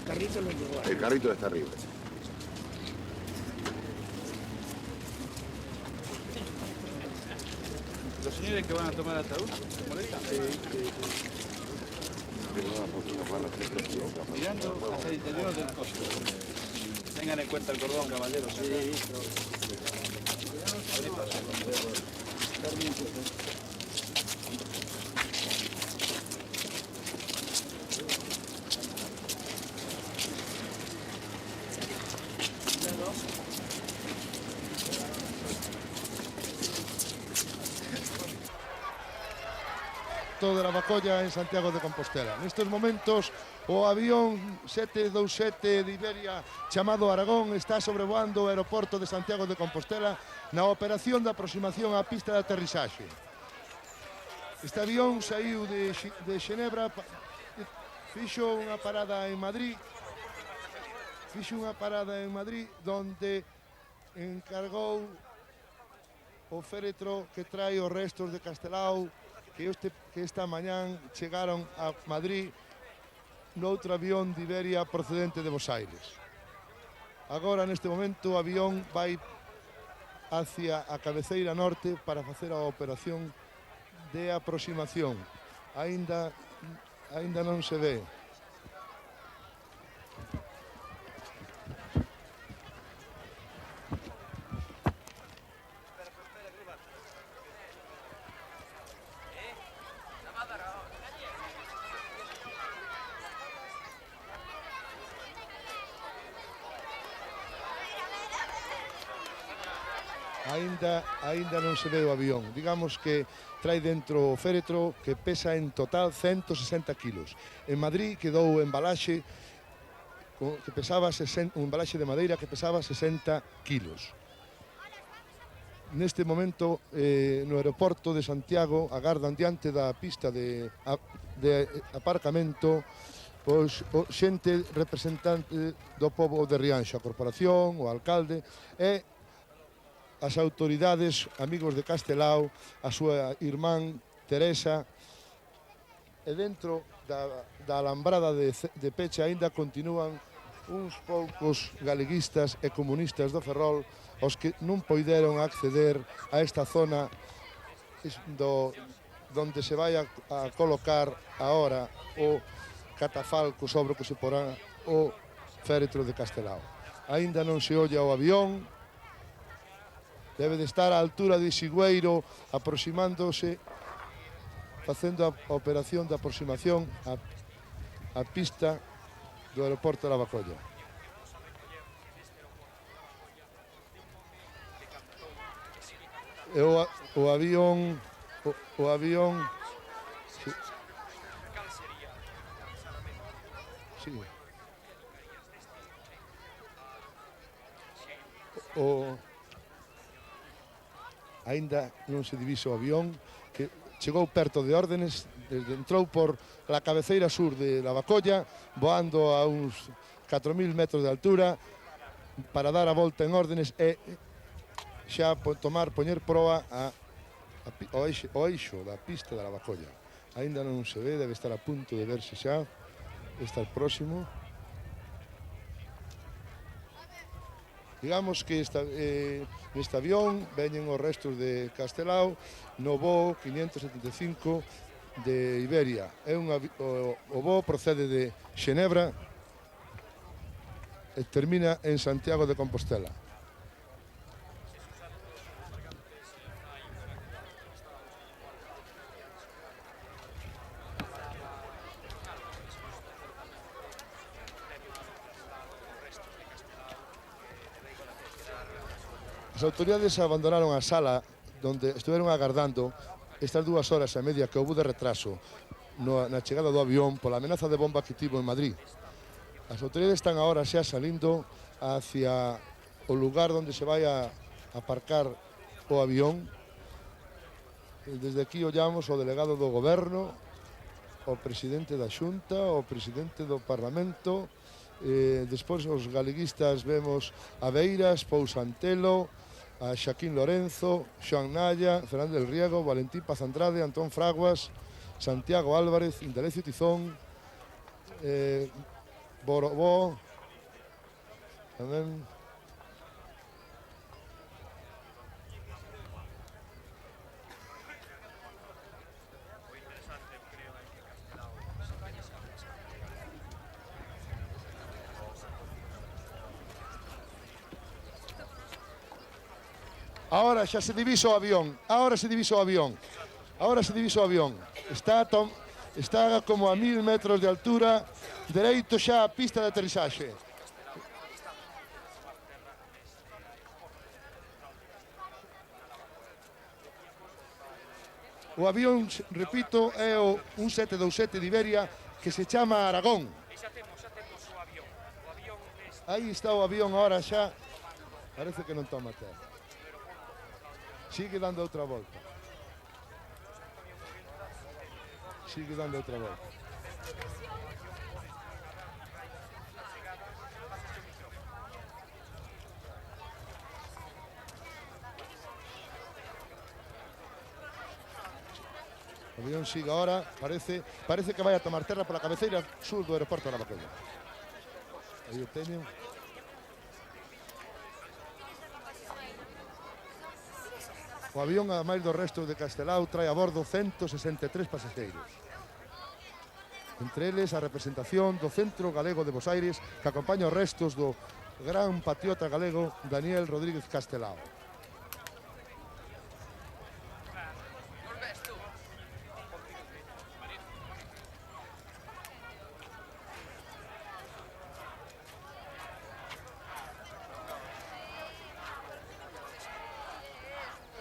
carrito lo llevó. El carrito está arriba. ¿Los señores que van a tomar ataúd? ¿Molesta? Mirando hacia el interior del coche. Tengan en cuenta el cordón, caballeros. De Lavacolla en Santiago de Compostela. Nestes momentos o avión 727 de Iberia chamado Aragón está sobrevoando o aeroporto de Santiago de Compostela na operación de aproximación á pista de aterrizaxe. Este avión saiu de Xenebra, fixo unha parada en Madrid, donde encargou o féretro que trae os restos de Castelao que esta mañán chegaron a Madrid noutro avión de Iberia procedente de Bos Aires. Agora, neste momento, o avión vai hacia a cabeceira norte para facer a operación de aproximación. Aínda non se ve. Aínda non se ve o avión. Digamos que trae dentro o féretro que pesa en total 160 kilos. En Madrid quedou o embalaxe que pesaba un embalaxe de madeira que pesaba 60 kilos. Neste momento, no aeroporto de Santiago, agardan diante da pista de aparcamento pois xente representante do pobo de Rianxo, a corporación, o alcalde e as autoridades, amigos de Castelao, a súa irmán Teresa, e dentro da alambrada de peche aínda continúan uns poucos galeguistas e comunistas do Ferrol os que non poideron acceder a esta zona donde se vai a colocar ahora o catafalco sobre o que se porá o féretro de Castelao. Aínda non se olla o avión, debe de estar á altura de Sigüeiro, aproximándose, facendo a operación de aproximación á pista do aeroporto de Lavacolla. E o avión sí. Aínda non se divisa o avión, que chegou perto de Órdenes, entrou por la cabeceira sur de Lavacolla, voando a uns 4.000 metros de altura, para dar a volta en Órdenes e xa poñer proa ao eixo da pista de Lavacolla. Aínda non se ve, debe estar a punto de verse xa, estar próximo. Digamos que neste avión veñen os restos de Castelao no voo 575 de Iberia. O voo procede de Xenebra e termina en Santiago de Compostela. As autoridades abandonaron a sala donde estiveron agardando estas 2 horas e media que houve de retraso na chegada do avión pola amenaza de bomba que tivo en Madrid. As autoridades están agora xa salindo hacia o lugar onde se vai a aparcar o avión. Desde aquí ollamos o delegado do goberno, o presidente da Xunta, o presidente do Parlamento, despois os galeguistas vemos a Beiras, Pousa Antelo, a Xaquín Lorenzo, Xoan Nalla, Fernando del Riego, Valentín Paz Andrade, Antón Fraguas, Santiago Álvarez, Indalecio Tizón, Borobó. Tamén. Ahora xa se divisa o avión, ahora se divisa o avión, ahora se divisa o avión. Está como a 1000 metros de altura, dereito xa a pista de aterrizaxe. O avión, repito, é o 1727 de Iberia que se chama Aragón. Aí está o avión ahora xa, parece que non toma terra. Sigue dando outra volta. Sigue dando outra volta. O avión sigue ahora, parece que vai a tomar terra pola cabeceira sur do aeroporto de Lavacolla. Aí o teño. O avión, a máis do resto de Castelao, trae a bordo 163 pasaxeiros. Entre eles, a representación do Centro Galego de Bos Aires, que acompaña os restos do gran patriota galego Daniel Rodríguez Castelao.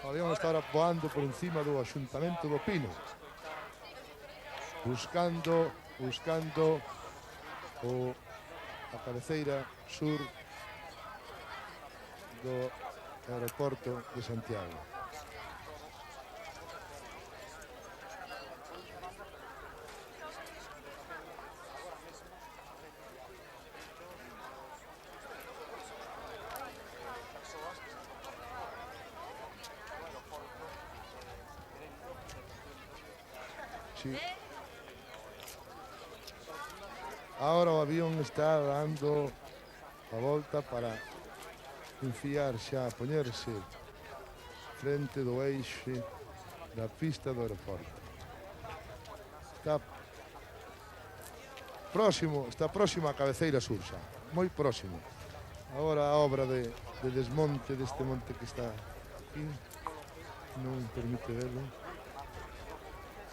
O avión está ahora voando por encima do Axuntamento do Pino, buscando a cabeceira sur do aeroporto de Santiago. Sí. Ahora o avión está dando a volta para enfiar xa, poñerse frente do eixe da pista do aeroporto. Está próximo a cabeceira sur xa, moi próximo. Agora a obra de desmonte deste monte que está aquí non permite verlo.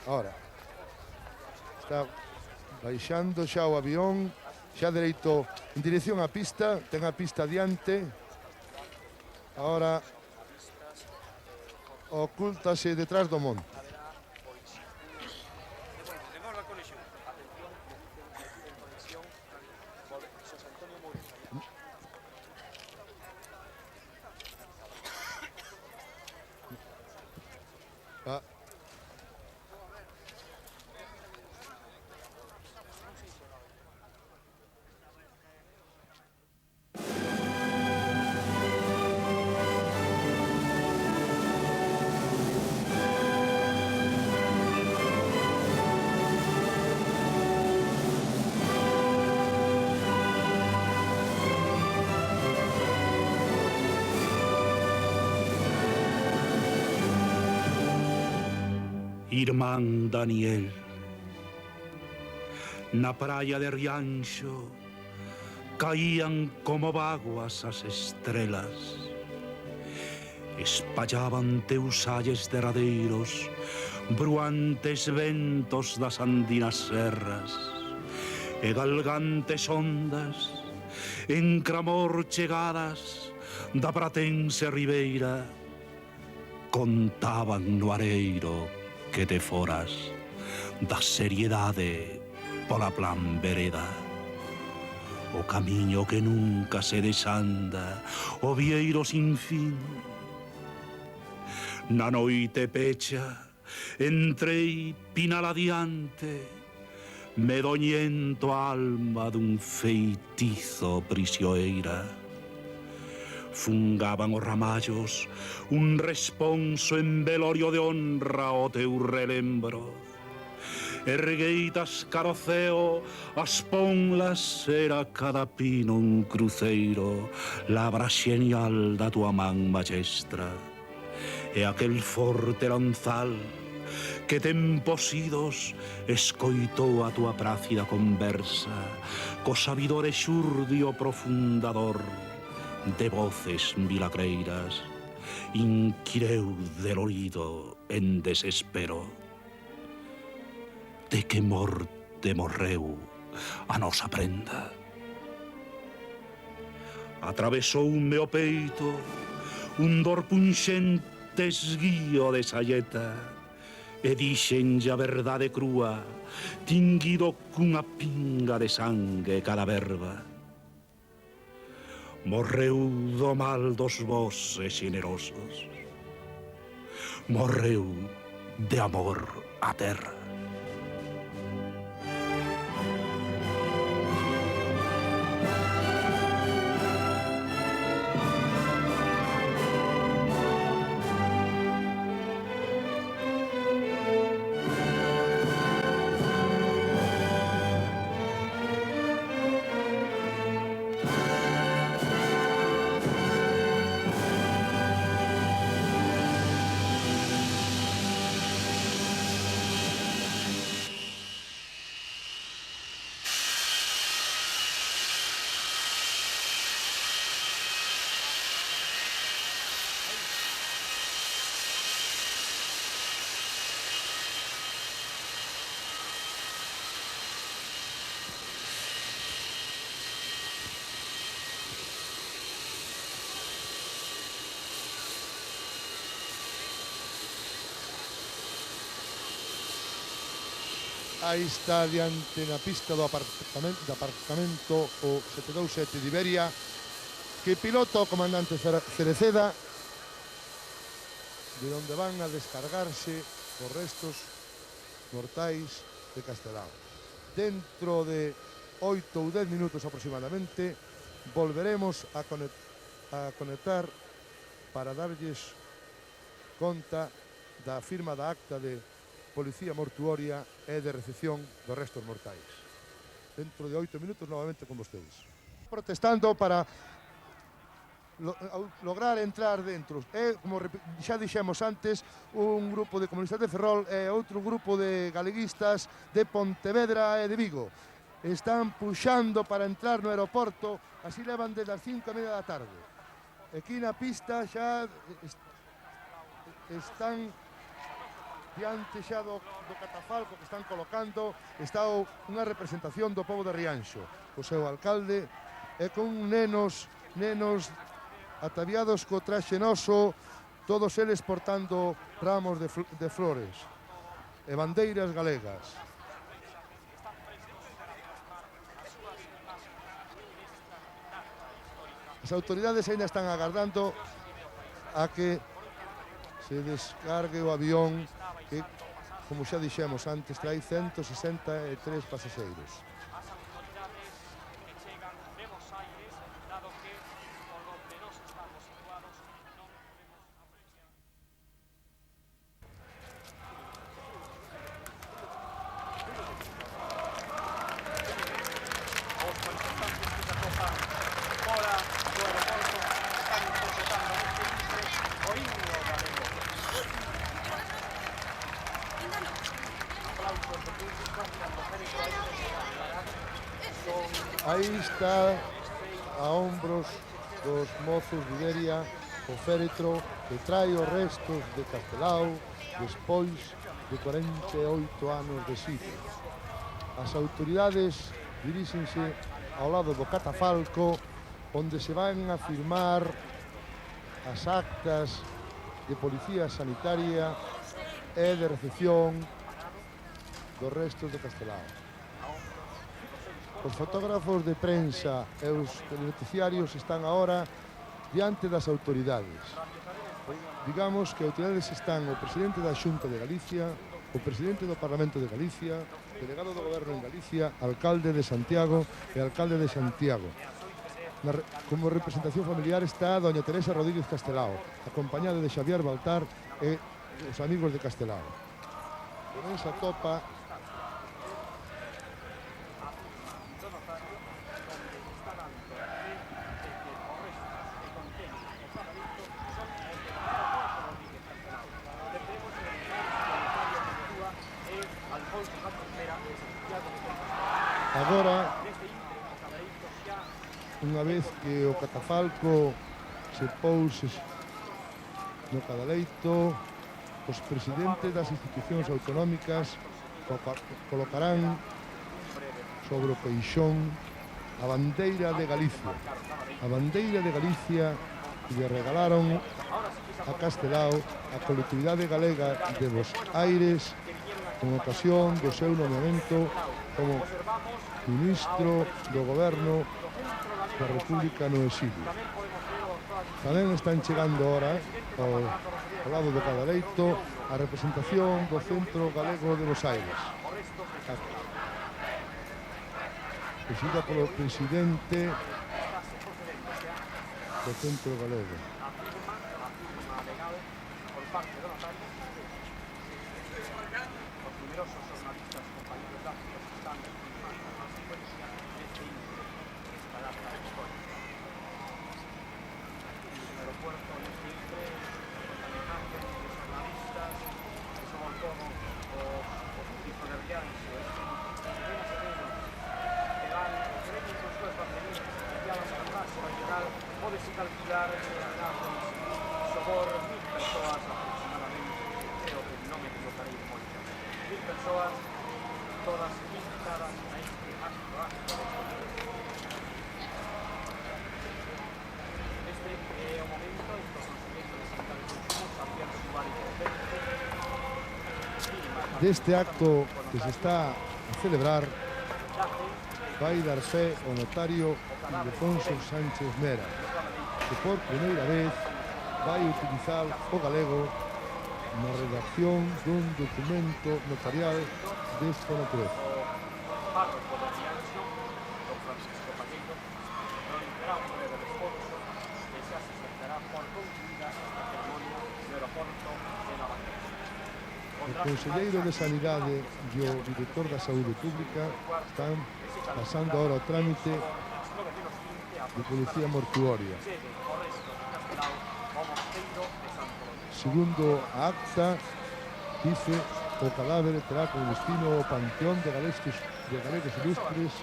Ahora está baixando xa o avión, xa dereito en dirección á pista, ten a pista adiante. Ahora ocúltase detrás do monte. Irmán Daniel, na praia de Rianxo caían como vaguas as estrelas, espallaban teus alles derradeiros bruantes ventos das andinas serras e galgantes ondas en clamor chegadas da pratense ribeira contaban no areiro que te foras da seriedade pola plan vereda. O camiño que nunca se desanda, o vieiro sin fin. Na noite pecha, entrei pinal adiante, medoñento a alma dun feitizo prisioeira. Fungaban os ramallos un responso en velorio de honra ao teu relembro ergueitas caroceo, as ponlas era cada pino un cruceiro, labra xenial da tua man maestra, e aquel forte lanzal que tempos idos escoitou a tua prácida conversa, co sabidor e xurdio profundador de voces milagreiras, inquireu del oído en desespero. De que morte morreu a nosa prenda. Atravesoume o peito un dor punxente esguío de saeta, e dixenlle a verdade crúa, tinguido cunha pinga de sangue cada verba. Morreu do mal dos voces xenerosos, morreu de amor á terra. Aí está diante na pista do aparcamento o 727 de Iberia, que pilota o comandante Cereceda, de onde van a descargarse os restos mortais de Castelao. Dentro de 8 ou 10 minutos aproximadamente volveremos a conectar para darlles conta da firma da acta de Policía Mortuoria e de recepción dos restos mortais. Dentro de 8 minutos novamente con vostedes. Protestando para lograr entrar dentro. É, como xa dixemos antes, un grupo de comunistas de Ferrol e outro grupo de galeguistas de Pontevedra e de Vigo. Están puxando para entrar no aeroporto, así levan desde as 5:30 da tarde. Aquí na pista xa están diante xa do catafalco que están colocando, está unha representación do pobo de Rianxo, o seu alcalde, e con nenos ataviados co traxe noso, todos eles portando ramos de flores e bandeiras galegas. As autoridades ainda están agardando a que se descargue o avión que, como xa dixemos antes, trae 163 pasaxeiros. Aí está a hombros dos mozos de Iberia o féretro que trae os restos de Castelao despois de 48 anos de sitio. As autoridades diríxense ao lado do catafalco onde se van a firmar as actas de policía sanitaria e de recepción dos restos de Castelao. Os fotógrafos de prensa e os telenoticiarios están agora diante das autoridades. Digamos que autoridades están o presidente da Xunta de Galicia, o presidente do Parlamento de Galicia, delegado do Goberno en Galicia, alcalde de Santiago e alcalde de Santiago. Como representación familiar está doña Teresa Rodríguez Castelao, acompañada de Xavier Baltar e os amigos de Castelao. Con esa topa Agora, unha vez que o catafalco se pouse no cadaleito, os presidentes das institucións autonómicas colocarán sobre o peixón a bandeira de Galicia. A bandeira de Galicia que lle regalaron a Castelao a colectividade galega de Bos Aires con ocasión do seu nomeamento como ministro do goberno da República no exilio. Tamén están chegando ahora ao lado do cadaleito a representación do Centro Galego de Bos Aires, presidida polo presidente do Centro Galego. Pódese calcular sobre 1000 persoas aproximadamente, creo que non me equivocarei de moito. 1000 persoas, todas invitadas a este acto. Este é o momento en que o Conselleiro de Sanidade de Consumo, Xavier Suárez Cortente, deste acto que se está a celebrar vai dar fe o notario Ildefonso Sánchez Mera, que por primeira vez vai utilizar o galego na redacción dun documento notarial desta natureza. O Conselleiro de Sanidade e o Director da Saúde Pública están pasando ahora o trámite de policía mortuoria. Segundo a acta, dice o cadáver terá como destino o Panteón de Galegos Ilustres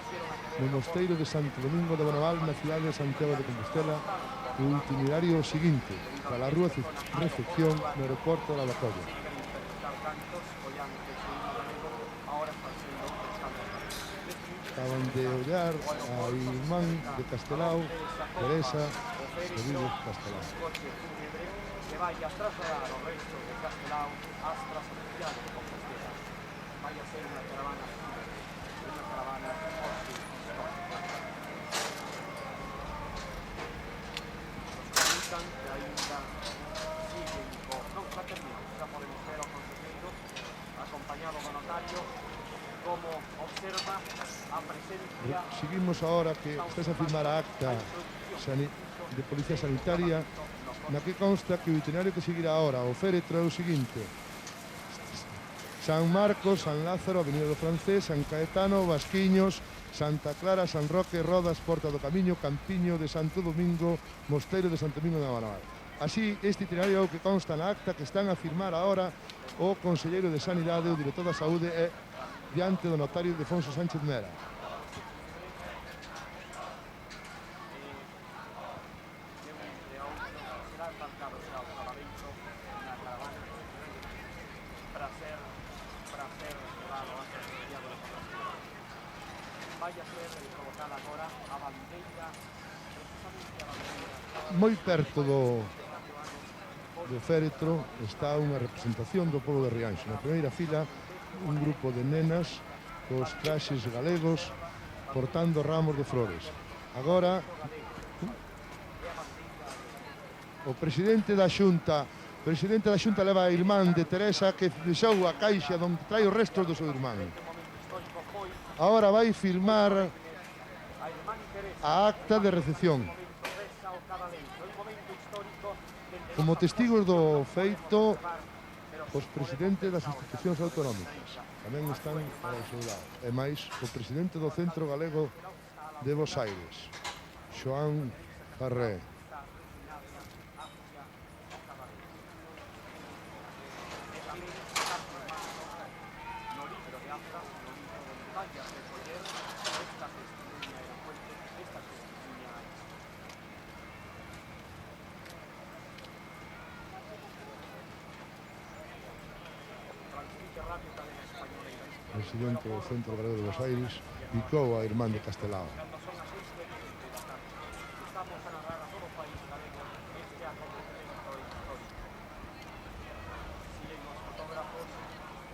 no Mosteiro de Santo Domingo de Bonaval na cidade de Santiago de Compostela, o itinerario seguinte para a rúa Recepción no aeroporto de Lavacolla. Acaban de ollar a irmán de Castelao, Teresa Servidos Castelao. Que vai a trasladar o resto de Castelao ás tras oficiales de Compostela. Vai a ser unha caravana forte histórica. Nos comunican que ainda siguen non xa terminou, xa podemos ver ao conselleiro acompañado do notario como observa a presencia. Seguimos ahora que estás a firmar a acta de Policía Sanitaria na que consta que o itinerario que seguirá ahora o féretro é o seguinte: San Marcos, San Lázaro, Avenida do Francés, San Caetano, Vasquiños, Santa Clara, San Roque, Rodas, Porta do Camiño, Campiño de Santo Domingo, Mosteiro de Santo Domingo de Bonaval. Así, este itinerario é o que consta na acta que están a firmar ahora o Conselleiro de Sanidade, o Director da Saúde e diante do notario Ildefonso Sánchez Mera. Moi perto do féretro está unha representación do pobo de Rianxo. Na primeira fila, un grupo de nenas cos traxes galegos portando ramos de flores. Agora, o presidente da Xunta leva a irmán de Teresa que deixou a caixa onde trae os restos do seu irmán. Agora vai firmar a acta de recepción. Como testigos do feito, os presidentes das institucións autonómicas tamén están ao seu lado. E máis, o presidente do Centro Galego de Bos Aires, Xoán Farré. presidente do Centro Galego de Bos Aires, picou a irmán de Castelao. Cando son as 6:20 da tarde, estamos a narrar a todo o país galego este acontecemento histórico. Siguen os fotógrafos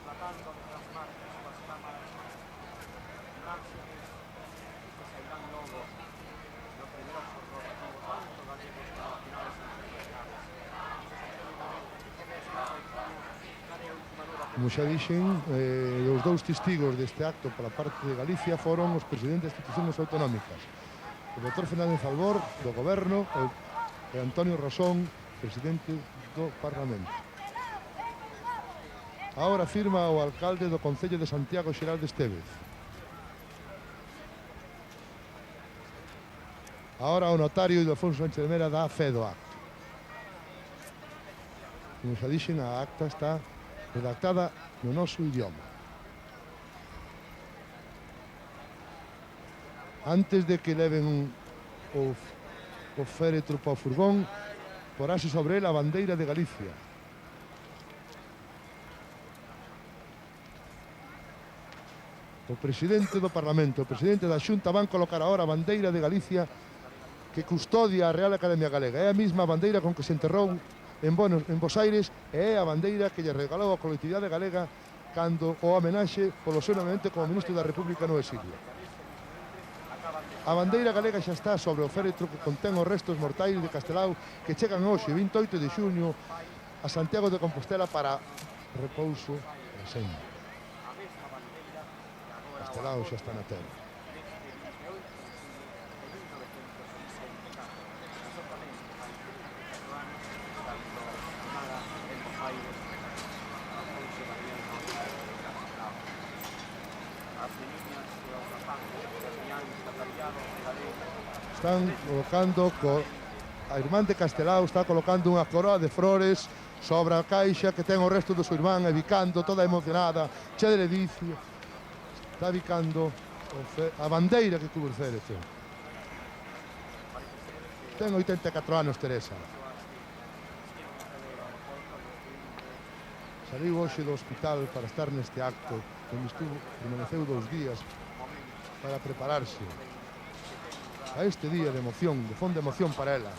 tratando de plasmar as súas cámaras imágenes que sairán logo nos numerosos rotativos, tanto galegos como nacionales e internacionales. Como xa dixen, os dous testigos deste acto pola parte de Galicia foron os presidentes das institucións autonómicas, o Dr. Fernández Albor, do Goberno, e Antonio Rosón, presidente do Parlamento. Agora firma o alcalde do Concello de Santiago, Xeraldo Estévez. Agora o notario Ildefonso Sánchez de Mera dá fe do acto. Como xa dixen, a acta está redactada no noso idioma. Antes de que leven o féretro para o furgón, porase sobre ele a bandeira de Galicia. O presidente do Parlamento, o presidente da Xunta van colocar agora a bandeira de Galicia que custodia a Real Academia Galega. É a mesma bandeira con que se enterrou en Bos Aires e é a bandeira que lle regalou a colectividade galega cando o homenaxe polo seu nomeamento como ministro da República no exilio. A bandeira galega xa está sobre o féretro que contén os restos mortais de Castelao que chegan hoxe, 28 de xuño, a Santiago de Compostela para repouso e senda. Castelao xa está na terra. Están colocando, a irmán de Castelao está colocando unha coroa de flores sobre a caixa que ten o resto do seu irmán e bicando, toda emocionada, chea de ledicia. Está bicando a bandeira que cubre o féretro. Ten 84 anos, Teresa. Saliu hoxe do hospital para estar neste acto, onde permaneceu 2 días para prepararse a este día de emoción, de fonda emoción para ela.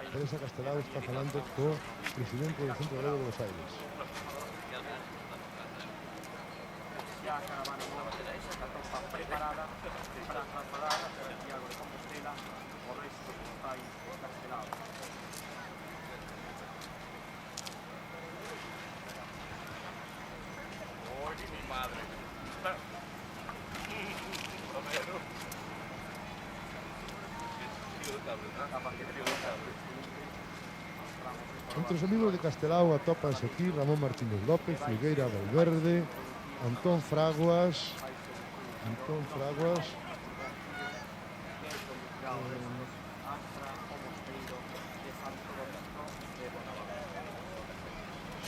Teresa Castelao está falando co presidente do Centro Galego de Bos Aires. Ya a caravana está preparada para trasladar a Santiago de Compostela o resto dos mortais de Castelao. Oye, mi madre. Entre os amigos de Castelao atópanse aquí Ramón Martínez López, Figueira Valverde, Antón Fraguas,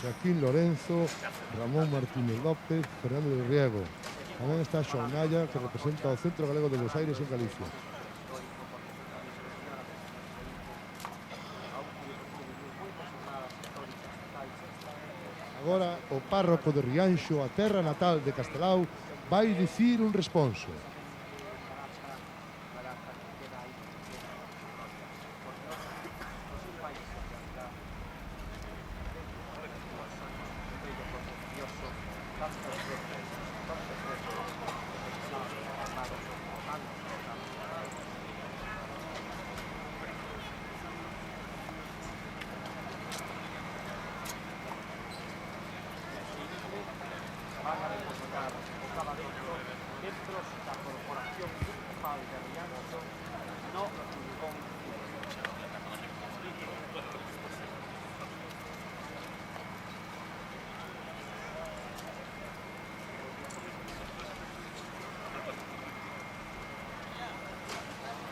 Xaquín Lorenzo, Ramón Martínez López, Fernando de Riego. Tamén está Xoan Naya, que representa o Centro Galego de Bos Aires en Galicia. Agora o párroco de Rianxo, a terra natal de Castelao, vai dicir un responso.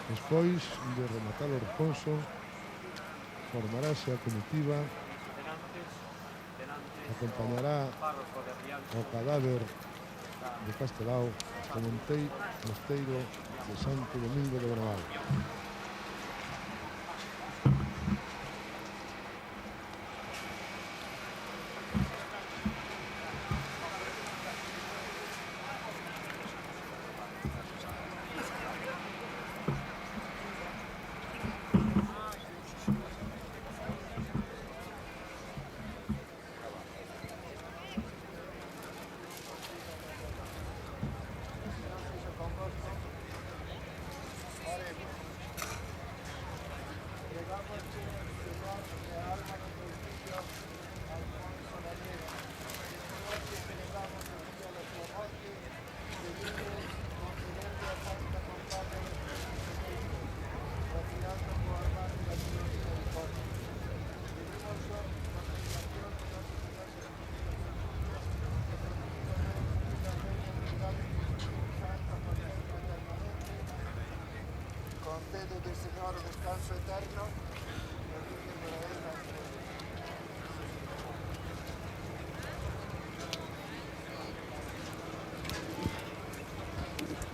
Despois de rematar o responso, formarase a comitiva, acompañará párroco de Rianxo, ao cadáver de Castelao ao mosteiro de Santo Domingo de Bonaval. Concedo del Señor descanso eterno.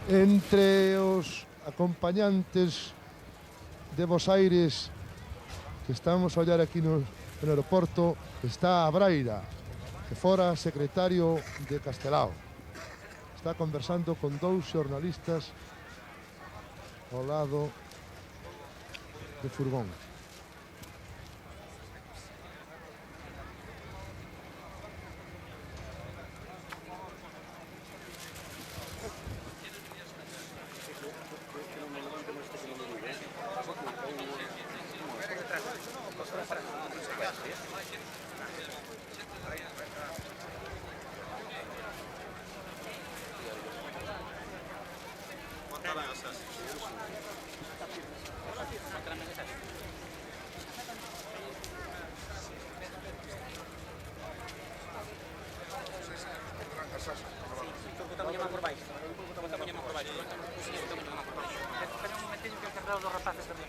Entre os acompañantes de Bos Aires que estamos a ollar aquí no aeroporto está a Braira, que fora secretario de Castelao. Está conversando con dous xornalistas ao lado de furgón. Espera un momentinho que encerrados los rapaces tamén.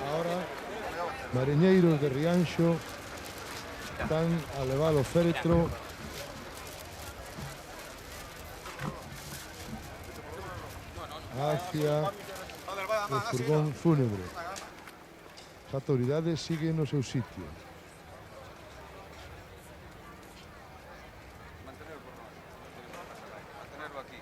Ahora, mariñeiros de Rianxo están a levar o féretro hacia o furgón fúnebre. As autoridades siguen no seu sitio. Mantenerlo aquí.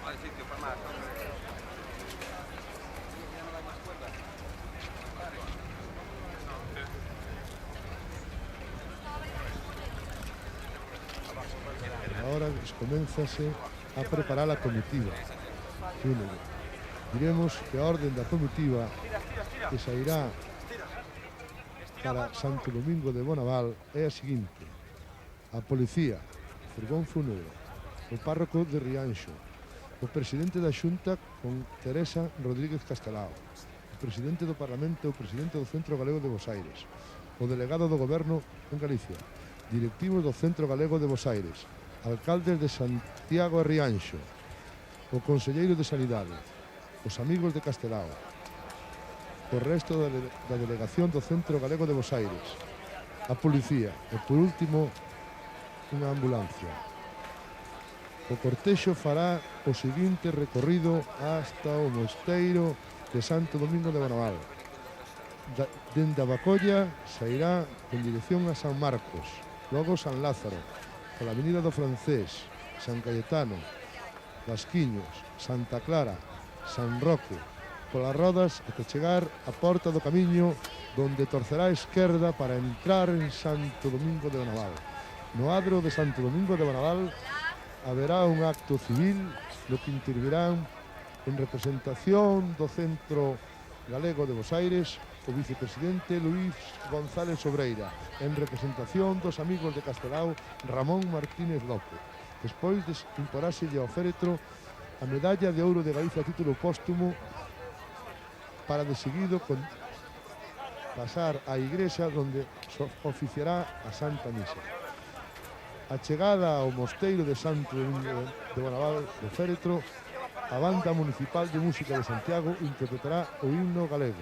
Hay sitio para más, ¿no? Ahora coménzase a preparar a comitiva fúnebre. Diremos que a orden da comitiva que sairá para Santo Domingo de Bonaval é a seguinte: a policía, o furgón fúnebre, o párroco de Rianxo, o presidente da Xunta con Teresa Rodríguez Castelao, o presidente do Parlamento e o presidente do Centro Galego de Bos Aires, o delegado do Goberno en Galicia, directivos do Centro Galego de Bos Aires, alcaldes de Santiago e Rianxo, o conselleiro de Sanidade, os amigos de Castelao, o resto da delegación do Centro Galego de Bos Aires, a policía e, por último, unha ambulancia. O cortexo fará o seguinte recorrido hasta o mosteiro de Santo Domingo de Bonaval. Dende a Bacolla sairá en dirección a San Marcos, logo San Lázaro, pola Avenida do Francés, San Cayetano, Vasquiños, Santa Clara, San Roque, polas Rodas até chegar á Porta do Camiño, donde torcerá a esquerda para entrar en Santo Domingo de Bonaval. No adro de Santo Domingo de Bonaval haberá un acto civil no que intervirán En representación do Centro Galego de Bos Aires, o vicepresidente Luís González Sobreira. En representación dos amigos de Castelao, Ramón Martínez López. Despois imporáselle ao féretro a medalla de ouro de Galicia a título póstumo para de seguido pasar á igrexa onde oficiará a Santa Misa. A chegada ao mosteiro de Santo Domingo de Bonaval do féretro, a Banda Municipal de Música de Santiago interpretará o himno galego.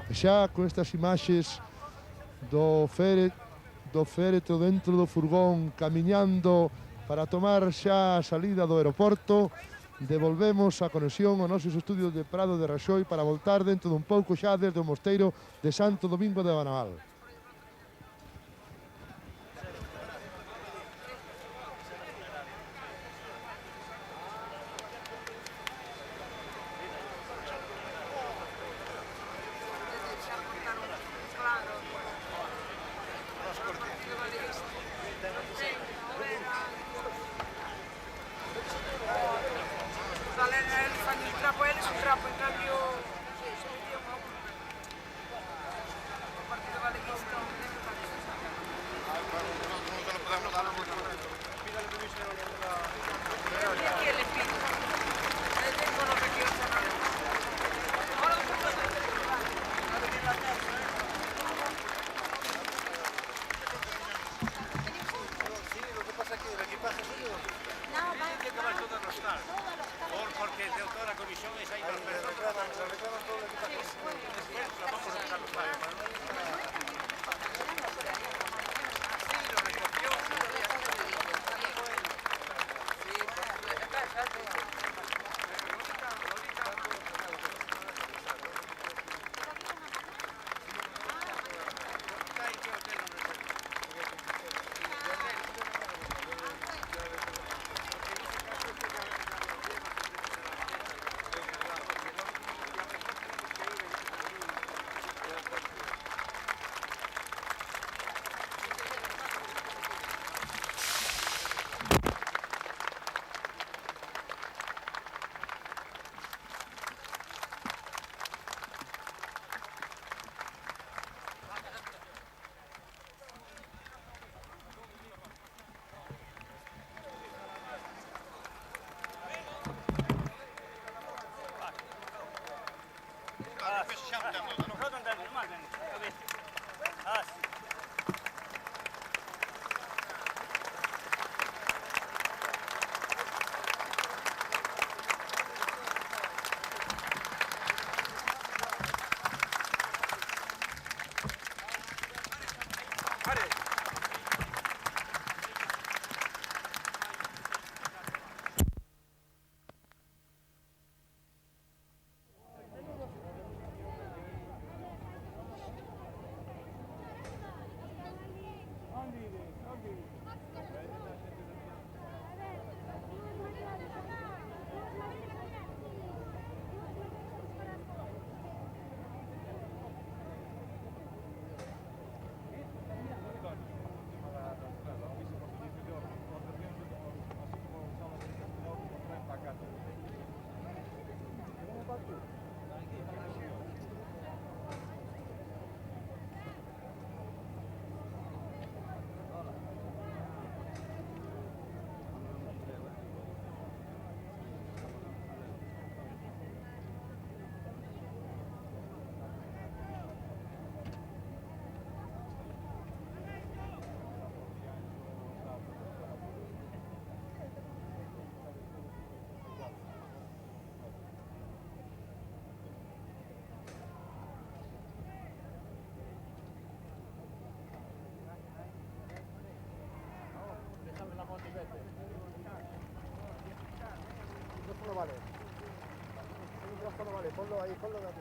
E xa con estas imaxes do féretro dentro do furgón camiñando para tomar xa a salida do aeroporto, devolvemos a conexión aos nosos estudios de Prado de Raxoi para voltar dentro dun pouco xa desde o mosteiro de Santo Domingo de Bonaval. Vale. El micrófono vale, ponlo ahí, ponlo de aquí.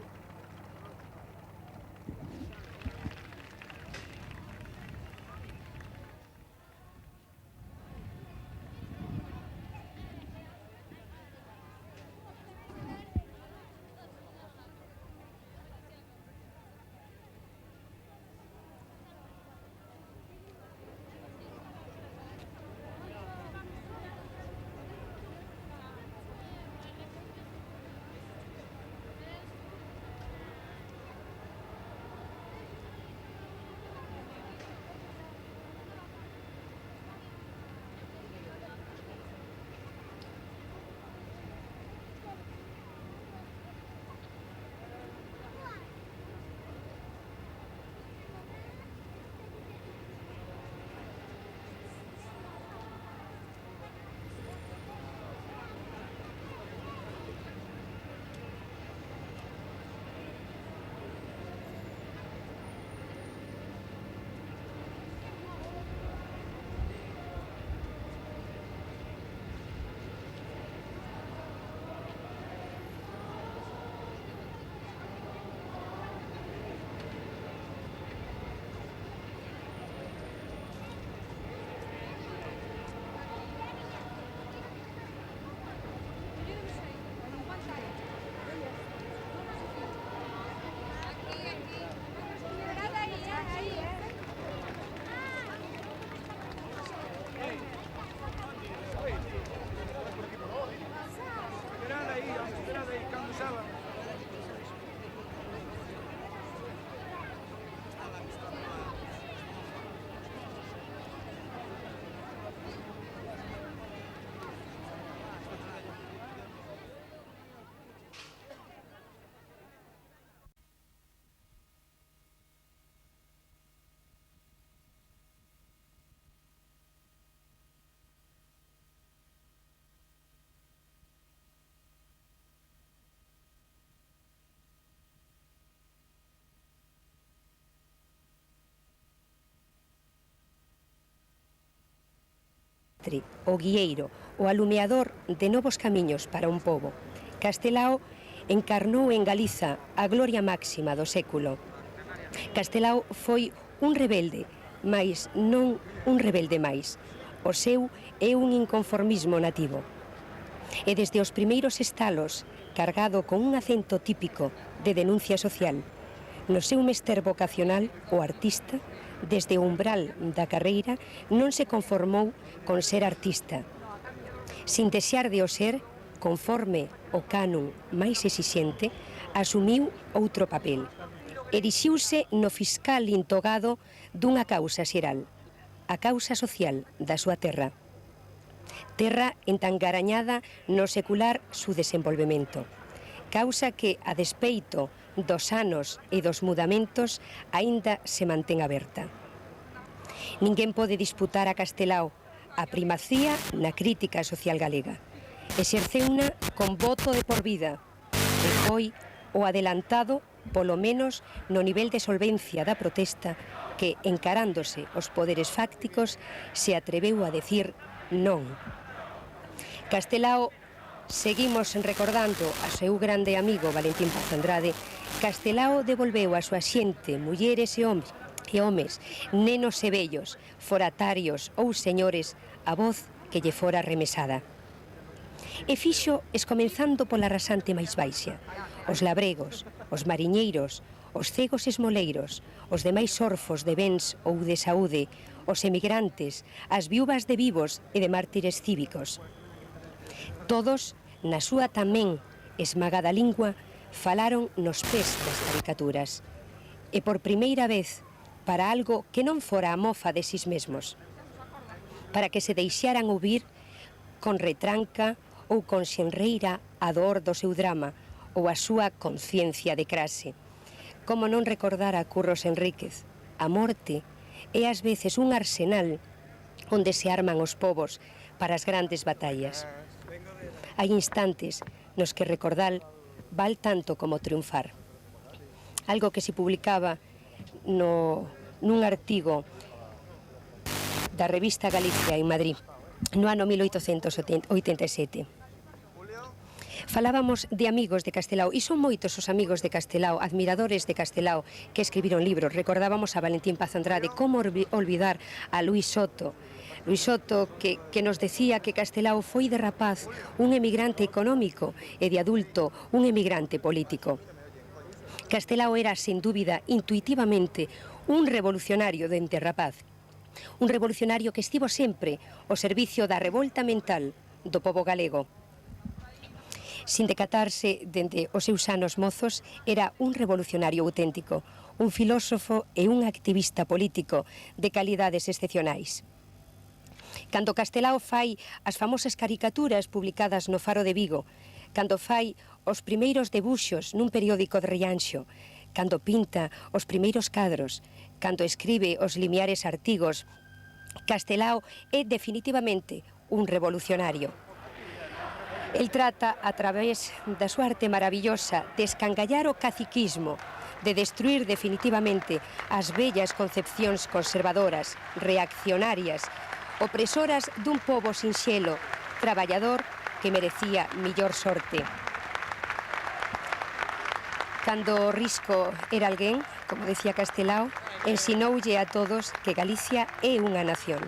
mestre, o guieiro, o alumeador de novos camiños para un pobo. Castelao encarnou en Galiza a gloria máxima do século. Castelao foi un rebelde, mas non un rebelde máis. O seu é un inconformismo nativo. E desde os primeiros estalos, cargado con un acento típico de denuncia social, no seu mester vocacional, o artista, desde o umbral da carreira, non se conformou con ser artista. Sin desexar de o ser, conforme o canon máis exixente, asumiu outro papel. Erixiuse no fiscal intogado dunha causa xeral, a causa social da súa terra. Terra entangarañada no secular su desenvolvemento. Causa que, a despeito dos anos e dos mudamentos, aínda se mantén aberta. Ninguén pode disputar a Castelao a primacía na crítica social galega. Exerceuna con voto de por vida e foi o adelantado, polo menos no nivel de solvencia da protesta, que, encarándose os poderes fácticos, se atreveu a decir non. Castelao, seguimos recordando a seu grande amigo Valentín Paz Andrade, Castelao devolveu a súa xente, mulleres e homes, nenos e vellos, foratarios ou señores, a voz que lle fora remesada. E fixo escomenzando pola rasante máis baixa, os labregos, os mariñeiros, os cegos esmoleiros, os demais orfos de bens ou de saúde, os emigrantes, as viúvas de vivos e de mártires cívicos. Todos, na súa tamén esmagada lingua, falaron nos pés das caricaturas. E por primeira vez, para algo que non fora a mofa de sis mesmos, para que se deixaran ouvir con retranca ou con xenreira a dor do seu drama ou a súa conciencia de clase. Como non recordar a Curros Enríquez? A morte é ás veces un arsenal onde se arman os povos para as grandes batallas. Hai instantes nos que recordar val tanto como triunfar. Algo que se publicaba nun artigo da revista Galicia en Madrid no ano 1887. Falábamos de amigos de Castelao, e son moitos os amigos de Castelao, admiradores de Castelao, que escribiron libros. Recordábamos a Valentín Paz Andrade, como olvidar a Luis Soto. Luis Soto, que nos decía que Castelao foi de rapaz un emigrante económico e de adulto un emigrante político. Castelao era, sen dúbida, intuitivamente, un revolucionario dende rapaz. Un revolucionario que estivo sempre ao servicio da revolta mental do pobo galego. Sin decatarse dende os seus anos mozos, era un revolucionario auténtico, un filósofo e un activista político de calidades excepcionais. Cando Castelao fai as famosas caricaturas publicadas no Faro de Vigo, cando fai os primeiros debuxos nun periódico de Rianxo, cando pinta os primeiros cadros, cando escribe os limiares artigos, Castelao é definitivamente un revolucionario. El trata, a través da súa arte maravillosa, de escangallar o caciquismo, de destruir definitivamente as vellas concepcións conservadoras, reaccionarias, opresoras dun pobo sinxelo, traballador, que merecía millor sorte. Cando o risco era alguén, como decía Castelao, ensinoulle a todos que Galicia é unha nación.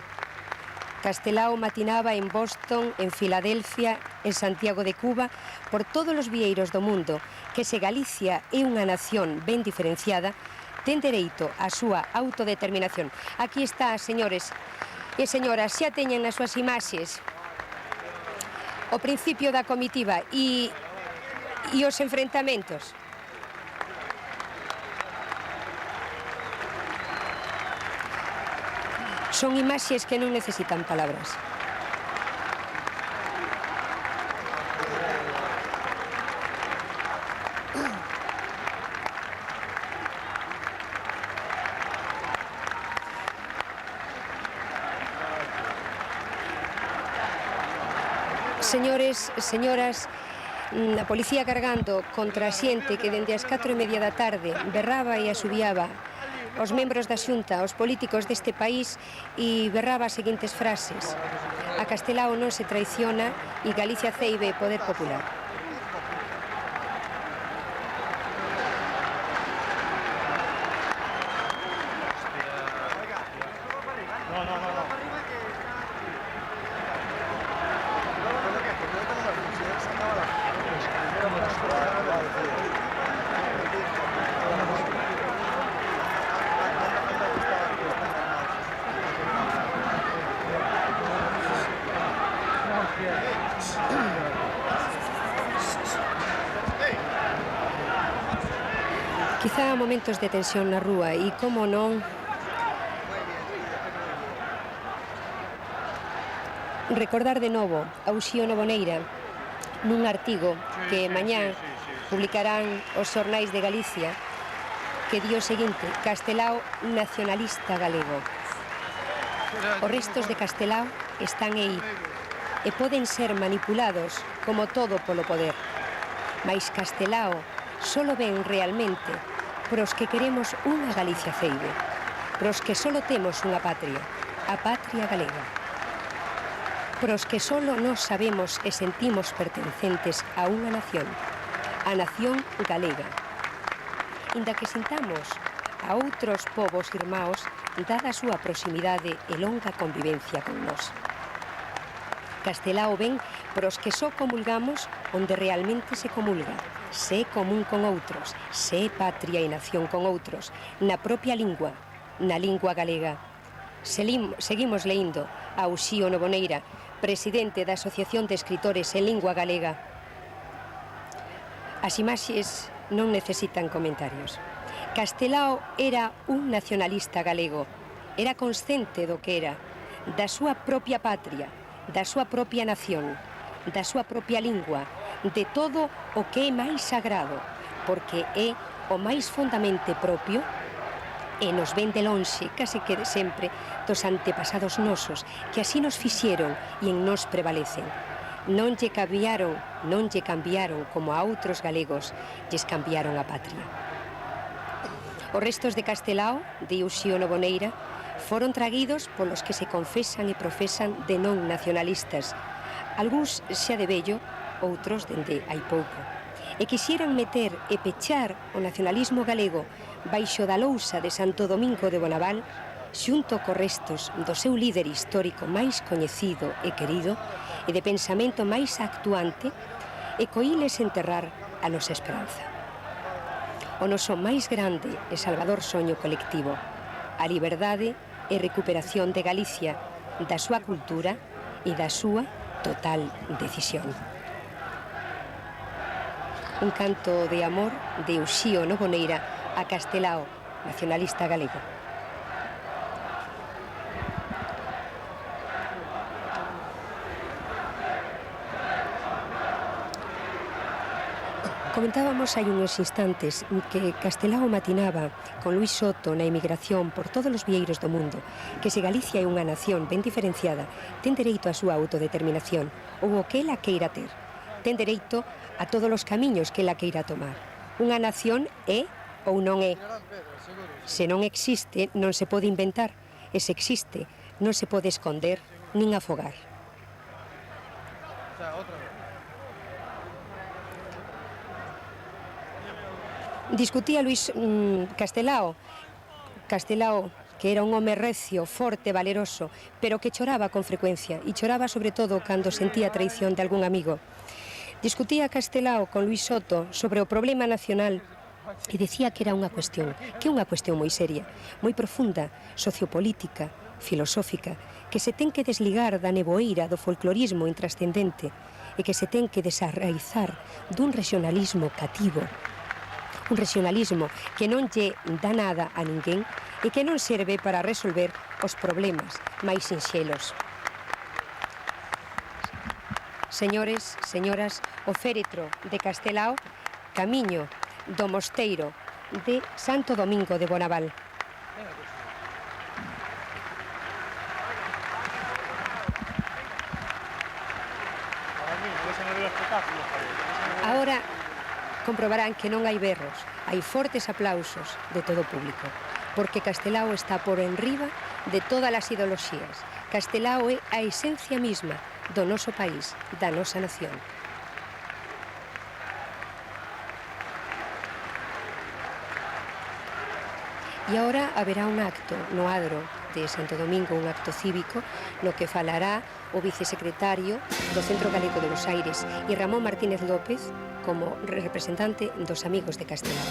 Castelao matinaba en Boston, en Filadelfia, en Santiago de Cuba, por todos os vieiros do mundo, que se Galicia é unha nación ben diferenciada, ten dereito á súa autodeterminación. Aquí está, señores e señoras, xa teñen nas súas imaxes o principio da comitiva e os enfrentamentos. Son imaxes que non necesitan palabras. Señores, señoras, a policía cargando contra a xente que dende as 4:30 da tarde berraba e asubiaba os membros da Xunta, os políticos deste país, e berraba as seguintes frases: A Castelao non se traiciona e Galicia ceibe poder popular. Quizá momentos de tensión na rúa e, como non, recordar de novo a Uxío Novoneira nun artigo que mañán publicarán os xornais de Galicia, que di o seguinte: Castelao nacionalista galego. Os restos de Castelao están aí e poden ser manipulados como todo polo poder. Mais Castelao solo ven realmente pros que queremos unha Galicia ceibe, pros que solo temos unha patria, a patria galega, pros que solo nos sabemos e sentimos pertencentes a unha nación, a nación galega, inda que sintamos a outros povos irmãos dada a súa proximidade e longa convivencia con nós. Castelao ven pros que só comulgamos onde realmente se comulga, sé común con outros, sé patria e nación con outros, na propia lingua, na lingua galega. Seguimos leindo a Uxío Novoneira, presidente da Asociación de Escritores en Lingua Galega. As imaxes non necesitan comentarios. Castelao era un nacionalista galego, era consciente do que era, da súa propia patria, da súa propia nación, da súa propia lingua, de todo o que é máis sagrado, porque é o máis fondamente propio e nos ven de lonxe, case que de sempre, dos antepasados nosos, que así nos fixeron e en nos prevalecen. Non lle cambiaron como a outros galegos, lles cambiaron a patria. Os restos de Castelao, de Uxío Novoneira, foron traguidos polos que se confesan e profesan de non nacionalistas, algúns xa de vello, outros dende hai pouco, e quixeran meter e pechar o nacionalismo galego baixo da lousa de Santo Domingo de Bonaval, xunto co restos do seu líder histórico máis coñecido e querido e de pensamento máis actuante, e coíles enterrar a nosa esperanza. O noso máis grande e salvador soño colectivo, a liberdade e recuperación de Galicia, da súa cultura e da súa total decisión. Un canto de amor de Uxío Novoneira a Castelao, nacionalista galego. Comentábamos hai uns instantes que Castelao matinaba con Luís Soto na emigración por todos os vieiros do mundo, que se Galicia é unha nación ben diferenciada, ten dereito á súa autodeterminación, ou o que ela queira ter. Ten dereito a todos os camiños que ela queira tomar. Unha nación é ou non é. Se non existe, non se pode inventar, e se existe, non se pode esconder nin afogar. Discutía Luís Castelao, que era un home recio, forte, valeroso, pero que choraba con frecuencia, e choraba sobre todo cando sentía a traición de algún amigo. Discutía Castelao con Luís Soto sobre o problema nacional e decía que era unha cuestión, moi seria, moi profunda, sociopolítica, filosófica, que se ten que desligar da neboeira do folclorismo intrascendente e que se ten que desarraizar dun regionalismo cativo, un regionalismo que non lle dá nada a ninguén e que non serve para resolver os problemas máis sinxelos. Señores, señoras, o féretro de Castelao, camiño do mosteiro de Santo Domingo de Bonaval. Ahora comprobarán que non hai berros, hai fortes aplausos de todo o público, porque Castelao está por enriba de todas as ideoloxías, Castelao é a esencia misma do noso país, da nosa nación. E agora haberá un acto no Adro de Santo Domingo, un acto cívico, no que falará o vicesecretario do Centro Galego de Bos Aires e Ramón Martínez López como representante dos amigos de Castelao.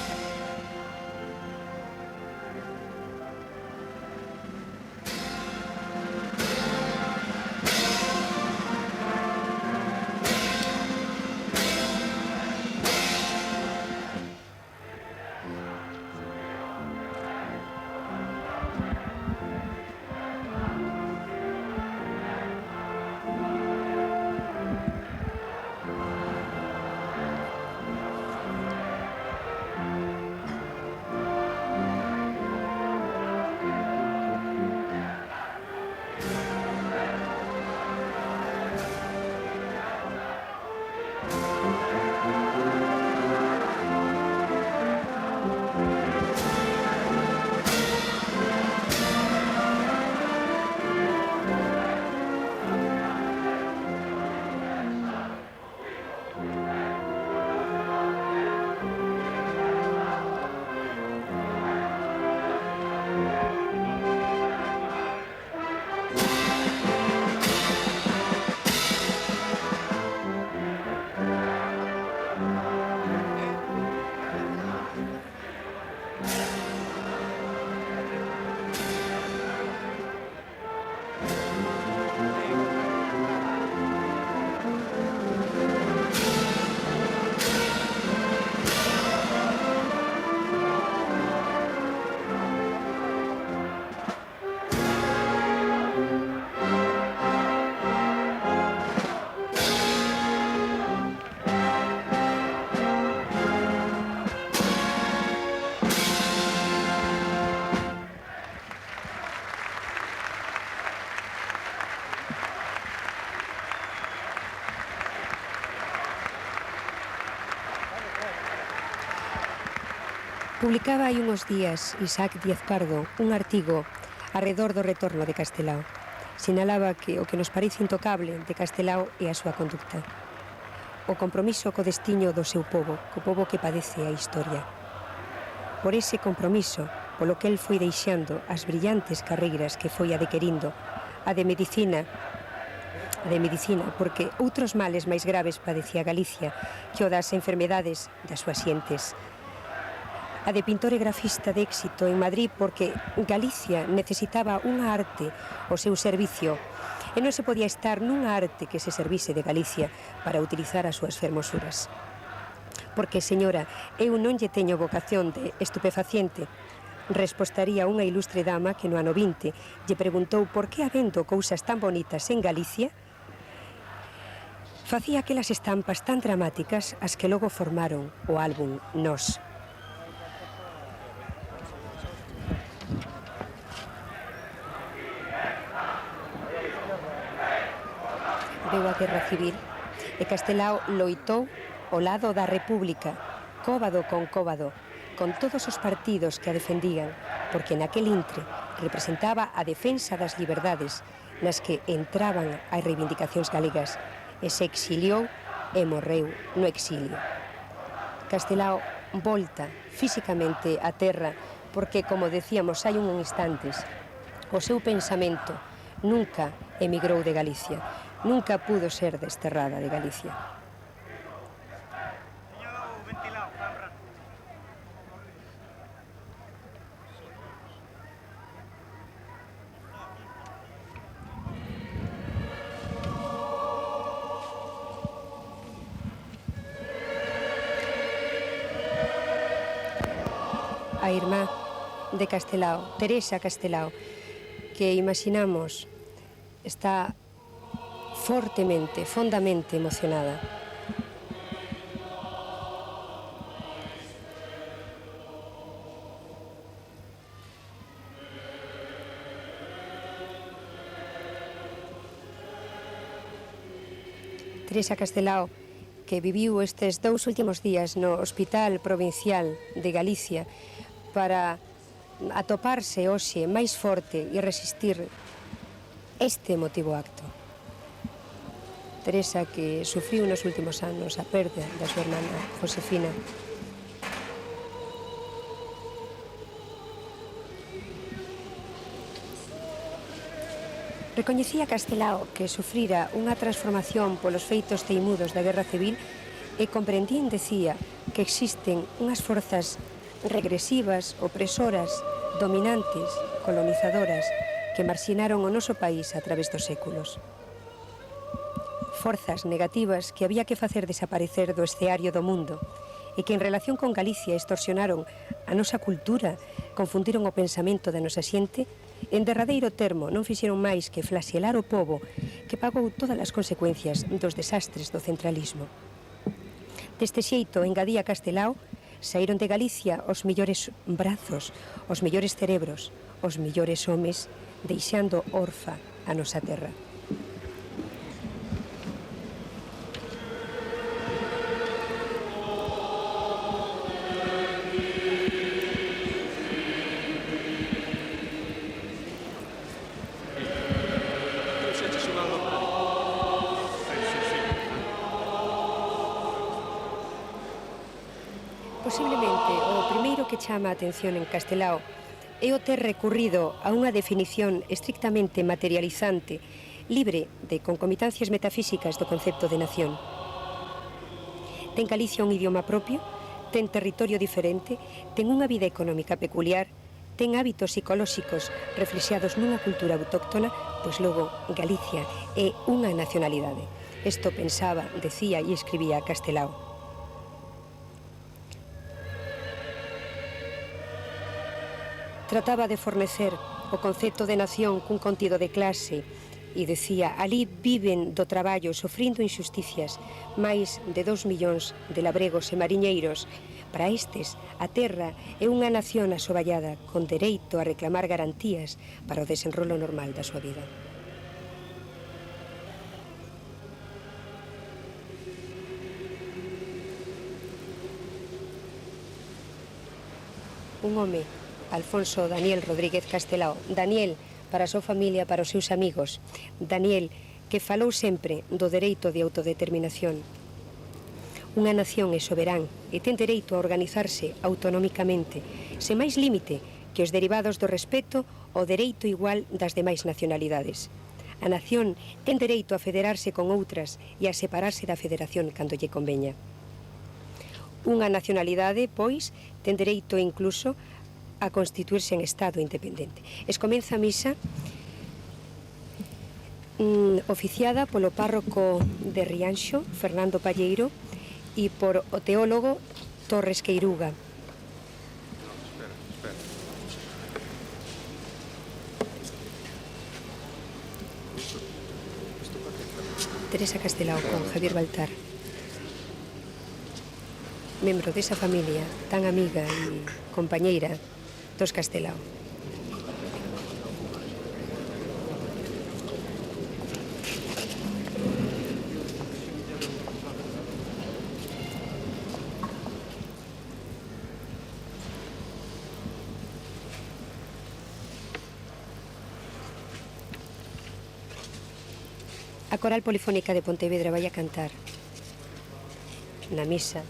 Publicaba hai uns días Isaac Díaz Pardo un artigo arredor do retorno de Castelao. Sinalaba que o que nos parece intocable de Castelao é a súa conducta. O compromiso co destiño do seu povo, co povo que padece a historia. Por ese compromiso, polo que el foi deixando as brillantes carreiras que foi adquirindo, a de medicina, porque outros males máis graves padecía Galicia que o das enfermedades das súas xentes. A de pintor e grafista de éxito en Madrid porque Galicia necesitaba unha arte ao seu servicio e non se podía estar nunha arte que se servise de Galicia para utilizar as súas fermosuras. Porque, señora, eu non lle teño vocación de estupefaciente, respostaría unha ilustre dama que no ano 20 lle preguntou por que habendo cousas tan bonitas en Galicia facía aquelas estampas tan dramáticas as que logo formaron o álbum Nós. Veu a Guerra Civil e Castelao loitou ao lado da República, cóbado con todos os partidos que a defendían, porque naquel intre representaba a defensa das liberdades nas que entraban as reivindicacións galegas e se exiliou e morreu no exilio. Castelao volta físicamente á terra porque, como decíamos hai uns instantes, o seu pensamento nunca emigrou de Galicia. Nunca pudo ser desterrada de Galicia. A irmá de Castelao, Teresa Castelao, que imaginamos está fortemente, fondamente emocionada. Teresa Castelao, que viviu estes 2 últimos días no Hospital Provincial de Galicia para atoparse hoxe máis forte e resistir este emotivo acto. Teresa, que sufriu nos últimos anos a perda da súa hermana Josefina, recoñecía a Castelao que sufrira unha transformación polos feitos teimudos da Guerra Civil e comprendín, decía, que existen unhas forzas regresivas, opresoras, dominantes, colonizadoras, que marxinaron o noso país a través dos séculos. Forzas negativas que había que facer desaparecer do escenario do mundo e que en relación con Galicia extorsionaron a nosa cultura, confundiron o pensamento da nosa xente. En derradeiro termo, non fixeron máis que flaxelar o pobo que pagou todas as consecuencias dos desastres do centralismo. Deste xeito, engadía Castelao, saíron de Galicia os millores brazos, os millores cerebros, os millores homes, deixando orfa a nosa terra. Posiblemente o primeiro que chama a atención en Castelao é o ter recurrido a unha definición estrictamente materializante, libre de concomitancias metafísicas do concepto de nación. Ten Galicia un idioma propio, ten territorio diferente, ten unha vida económica peculiar, ten hábitos psicolóxicos reflexados nunha cultura autóctona, pois logo Galicia é unha nacionalidade. Isto pensaba, decía e escribía Castelao. Trataba de fornecer o concepto de nación cun contido de clase e decía, ali viven do traballo sofrindo injusticias máis de 2 millóns de labregos e mariñeiros. Para estes, a terra é unha nación asoballada con dereito a reclamar garantías para o desenrolo normal da súa vida. Un home, Alfonso Daniel Rodríguez Castelao. Daniel, para a súa familia, para os seus amigos. Daniel, que falou sempre do dereito de autodeterminación. Unha nación é soberán e ten dereito a organizarse autonómicamente, sen máis límite que os derivados do respeto ao dereito igual das demais nacionalidades. A nación ten dereito a federarse con outras e a separarse da federación cando lle conveña. Unha nacionalidade, pois, ten dereito incluso a constituirse en Estado independente. Comeza a misa oficiada polo párroco de Rianxo, Fernando Palleiro, e por o teólogo Torres Queiruga. Teresa Castelao con Javier Baltar, membro desa familia tan amiga e compañeira dos Castelao. A Coral Polifónica de Pontevedra vai a cantar na misa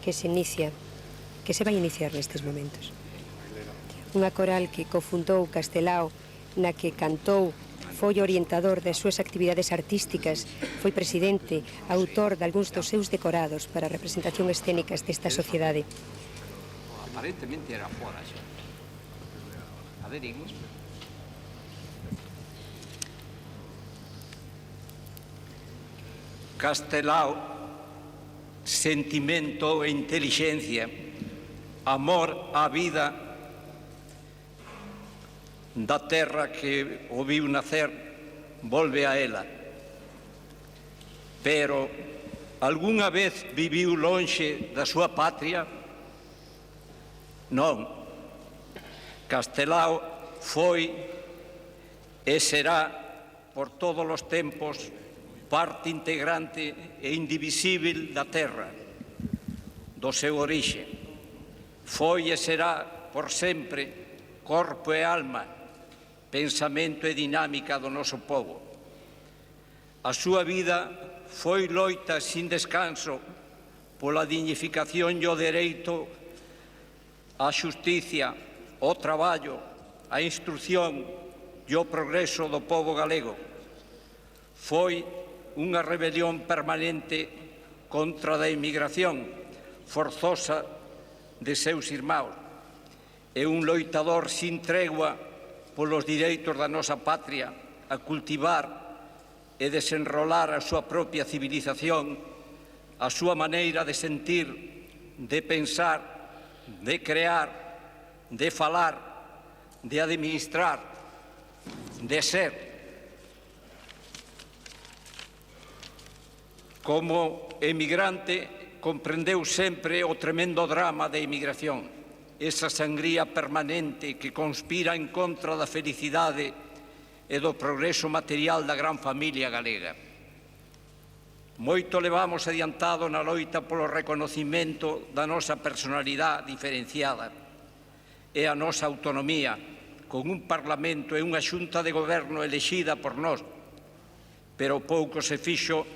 que se vai iniciar nestes momentos. Unha coral que cofundou Castelao, na que cantou, foi orientador das súas actividades artísticas, foi presidente, autor de algúns dos seus decorados para a representación escénicas desta sociedade. Aparentemente era fora xa. A ver, Igos. Castelao, sentimento e intelixencia, amor á vida da terra que o viu nacer, volve a ela. Pero algunha vez viviu lonxe da súa patria? Non. Castelao foi e será por todos os tempos parte integrante e indivisível da terra, do seu orixe. Foi e será por sempre corpo e alma, pensamento e dinámica do noso povo. A súa vida foi loita sin descanso pola dignificación e o dereito á xusticia, ao traballo, á instrucción e ao progreso do povo galego. Foi unha rebelión permanente contra a emigración forzosa de seus irmãos e un loitador sin tregua polos direitos da nosa patria a cultivar e desenrolar a súa propia civilización, a súa maneira de sentir, de pensar, de crear, de falar, de administrar, de ser. Como emigrante, comprendeu sempre o tremendo drama da emigración, esa sangría permanente que conspira en contra da felicidade e do progreso material da gran familia galega. Moito levamos adiantado na loita polo reconocimento da nosa personalidade diferenciada e a nosa autonomía, con un Parlamento e unha Xunta de Goberno elexida por nós, pero pouco se fixo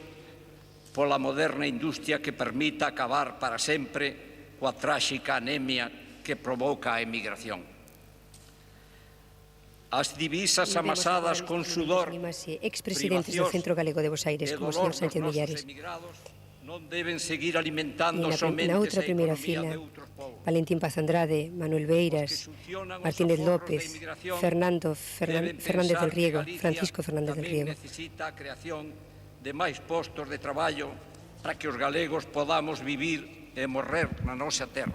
pola moderna industria que permita acabar para sempre coa tráxica anemia que provoca a emigración. As divisas amasadas con sudor, expresidentes do Centro Galego de Bos Aires, como o señor Sánchez Millares. Non deben seguir alimentando somente na outra primeira fila, Valentín Paz Andrade, Manuel Beiras, Martínez López, Fernando Fernández del Riego, Francisco Fernández del Riego. Necesita a creación de máis postos de traballo para que os galegos podamos vivir e morrer na nosa terra.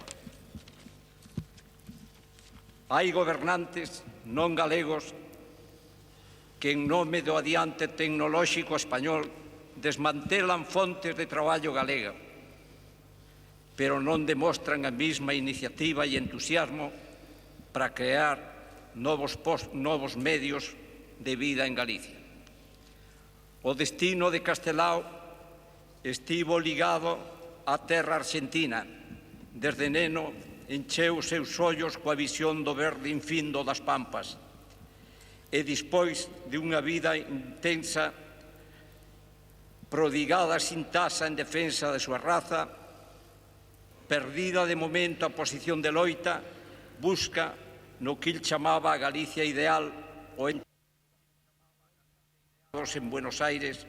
Hai gobernantes non galegos que en nome do adiante tecnolóxico español desmantelan fontes de traballo galega, pero non demostran a mesma iniciativa e entusiasmo para crear novos medios de vida en Galicia. O destino de Castelao estivo ligado á terra argentina. Desde neno encheu os seus ollos coa visión do verde infindo das pampas e despois de unha vida intensa prodigada sin tasa en defensa de súa raza, perdida de momento a posición de loita, busca no que il chamaba a Galicia ideal o en Buenos Aires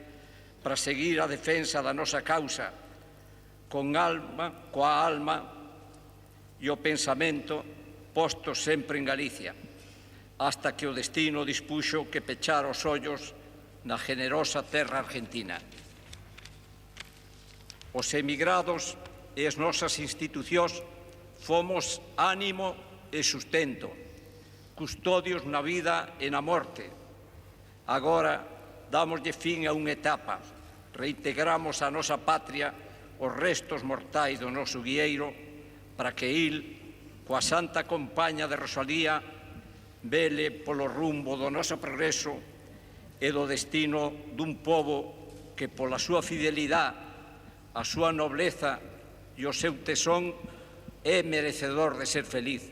para seguir a defensa da nosa causa coa alma e o pensamento postos sempre en Galicia, hasta que o destino dispuxo que pechara os ollos na generosa terra argentina. Os emigrados e as nosas institucións fomos ánimo e sustento, custodios na vida e na morte. Agora dámoslle fin a unha etapa, reintegramos a nosa patria os restos mortais do noso guieiro para que il, coa santa compaña de Rosalía, vele polo rumbo do noso progreso e do destino dun pobo que pola súa fidelidade, a súa nobleza e o seu tesón é merecedor de ser feliz,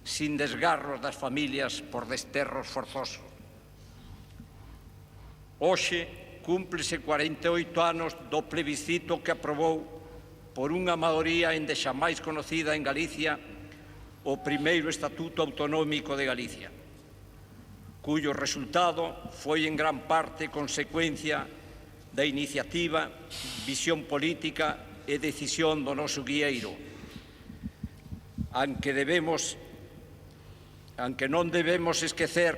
sin desgarros das familias por desterros forzosos. Hoxe cúmplese 48 anos do plebiscito que aprobou por unha maioría endexamais conocida en Galicia o primeiro Estatuto Autonómico de Galicia, cuyo resultado foi en gran parte consecuencia da iniciativa, visión política e decisión do noso guieiro, aunque non debemos esquecer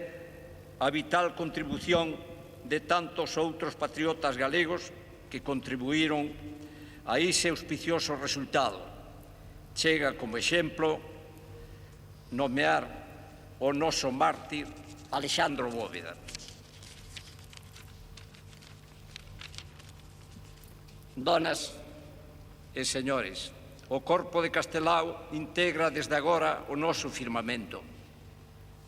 a vital contribución de tantos outros patriotas galegos que contribuíron a ese auspicioso resultado. Chega como exemplo nomear o noso mártir Alexandro Bóveda. Donas e señores, o Corpo de Castelao integra desde agora o noso firmamento.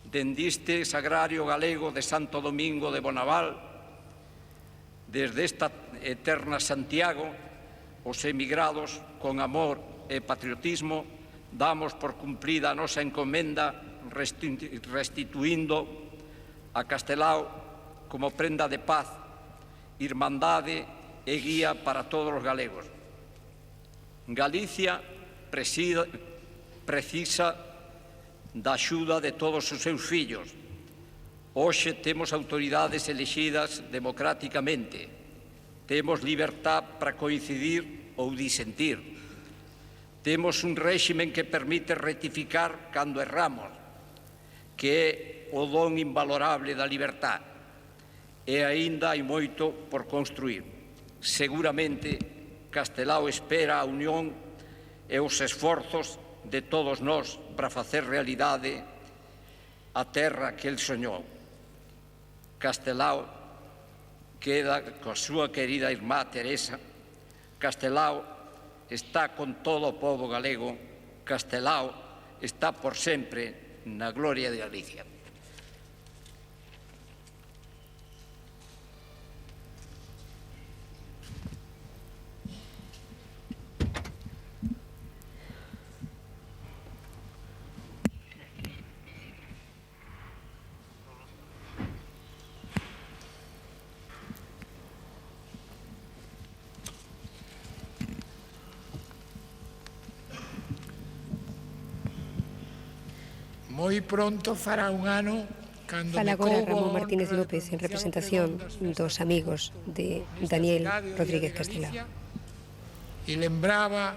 Dende este sagrario galego de Santo Domingo de Bonaval, desde esta eterna Santiago, os emigrados, con amor e patriotismo, damos por cumplida a nosa encomenda restituindo a Castelao como prenda de paz, irmandade e guía para todos os galegos. Galicia precisa da axuda de todos os seus fillos. Hoxe temos autoridades elegidas democráticamente. Temos libertad para coincidir ou disentir. Temos un réximen que permite rectificar cando erramos, que é o don invalorable da libertad. E aínda hai moito por construir. Seguramente, Castelao espera a unión e os esforzos de todos nós para facer realidade a terra que el soñou. Castelao queda coa súa querida irmá Teresa. Castelao está con todo o pobo galego. Castelao está por sempre na gloria de Galicia. Moi pronto fará un ano cando Fala me agora coubo Ramón a Martínez honra López en de representación dos amigos de Daniel Rodríguez Castelao. E lembraba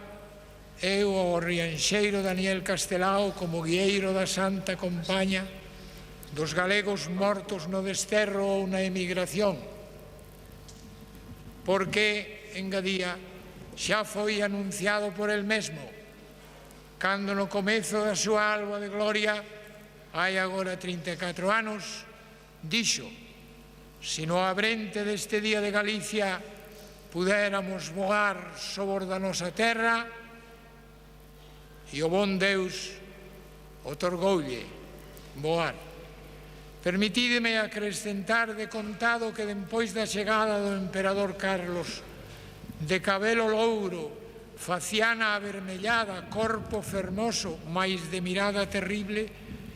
eu ao rianxeiro Daniel Castelao como guieiro da Santa Compaña dos galegos mortos no desterro ou na emigración, porque, engadía, xa foi anunciado por el mesmo cando no comezo da súa alba de gloria, hai agora 34 anos, dixo: se no abrente deste día de Galicia pudéramos voar sobre da nosa terra, e o bon Deus otorgoulle voar. Permitídeme acrescentar de contado que dempois da chegada do emperador Carlos, de cabelo louro, faciana avermellada, corpo fermoso, mais de mirada terrible,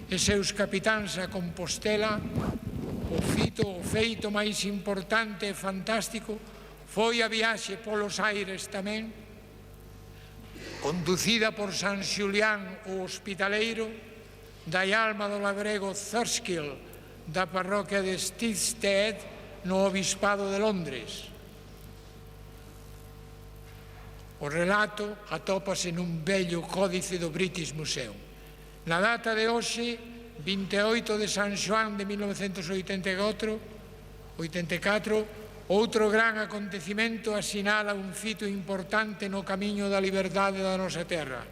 e seus capitáns a Compostela, o feito máis importante e fantástico foi a viaxe polos aires tamén, conducida por San Xulián o Hospitaleiro, da alma do labrego Thurskill, da parroquia de Stisted, no Obispado de Londres. O relato atópase nun vello códice do British Museum. Na data de hoxe, 28 de San Xoán de 1984, outro gran acontecimento asinala un fito importante no camiño da liberdade da nosa terra.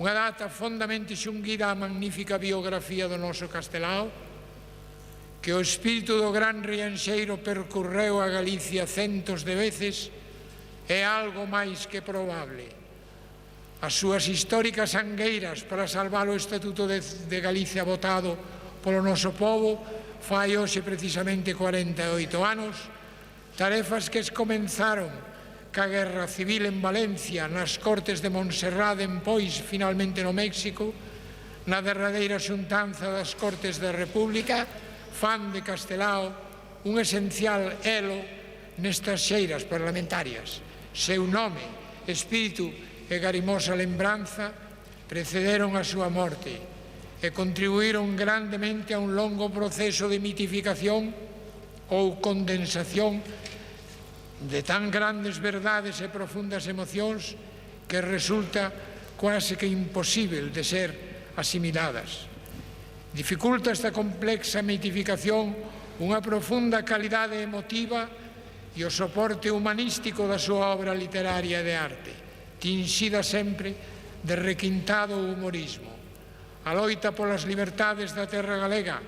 Unha data fondamente xunguida á magnífica biografía do noso Castelao, que o espírito do gran rianxeiro percorreu a Galicia centos de veces, é algo máis que probable. As súas históricas angueiras para salvar o Estatuto de Galicia votado polo noso povo fai hoxe precisamente 48 anos, tarefas que comenzaron ca Guerra Civil en Valencia, nas Cortes de Montserrat, pois finalmente no México, na derradeira xuntanza das Cortes da República, fan de Castelao un esencial elo nestas xeiras parlamentarias. Seu nome, espírito e garimosa lembranza precederon a súa morte e contribuíron grandemente a un longo proceso de mitificación ou condensación de tan grandes verdades e profundas emocións que resulta quase que imposible de ser asimiladas. Dificulta esta complexa mitificación unha profunda calidade emotiva e o soporte humanístico da súa obra literaria e de arte, tinxida sempre de requintado humorismo. A loita polas libertades da terra galega,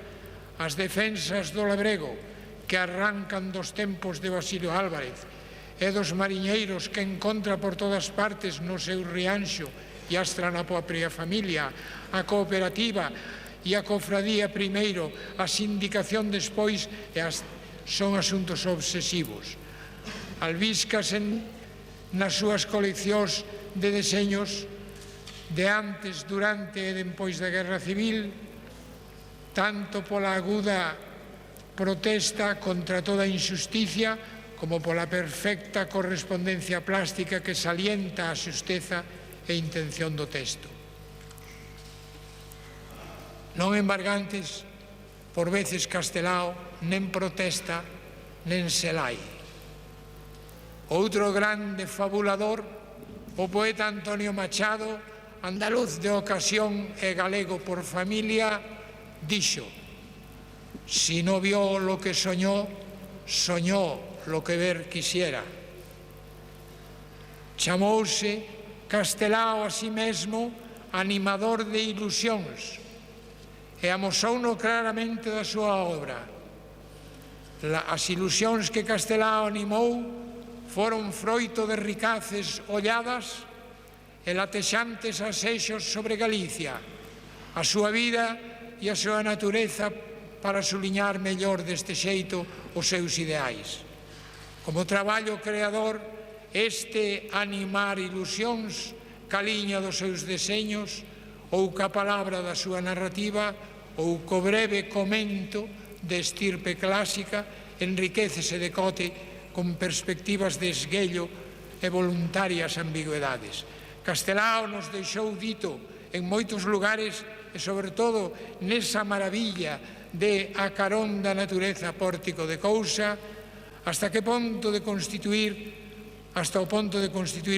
as defensas do labrego que arrancan dos tempos de Basilio Álvarez e dos mariñeiros que encontra por todas partes no seu rianxo e astra na propia familia, a cooperativa e a cofradía primeiro, a sindicación despois e son asuntos obsesivos. Albiscas nas súas coleccións de deseños de antes, durante e despois da Guerra Civil, tanto pola aguda protesta contra toda injusticia, como pola perfecta correspondencia plástica que salienta a xusteza e intención do texto. Non embargantes, por veces Castelao nen protesta nen se lai. Outro grande fabulador, o poeta Antonio Machado, andaluz de ocasión e galego por familia, dixo: si no vio lo que soñó, soñó lo que ver quisiera. Chamouse Castelao a si mesmo animador de ilusións e amosouno claramente da súa obra. As ilusións que Castelao animou foron froito de ricaces olladas e latexantes asexos sobre Galicia, a súa vida e a súa natureza, para suliñar mellor deste xeito os seus ideais. Como traballo creador, este animar ilusións caliña dos seus deseños, ou ca palabra da súa narrativa, ou co breve comento de estirpe clásica, enriquecese de cote con perspectivas de esguello e voluntarias ambigüedades. Castelao nos deixou dito en moitos lugares, e sobre todo nesa maravilla de A carón da natureza pórtico de cousa, hasta o ponto de constituir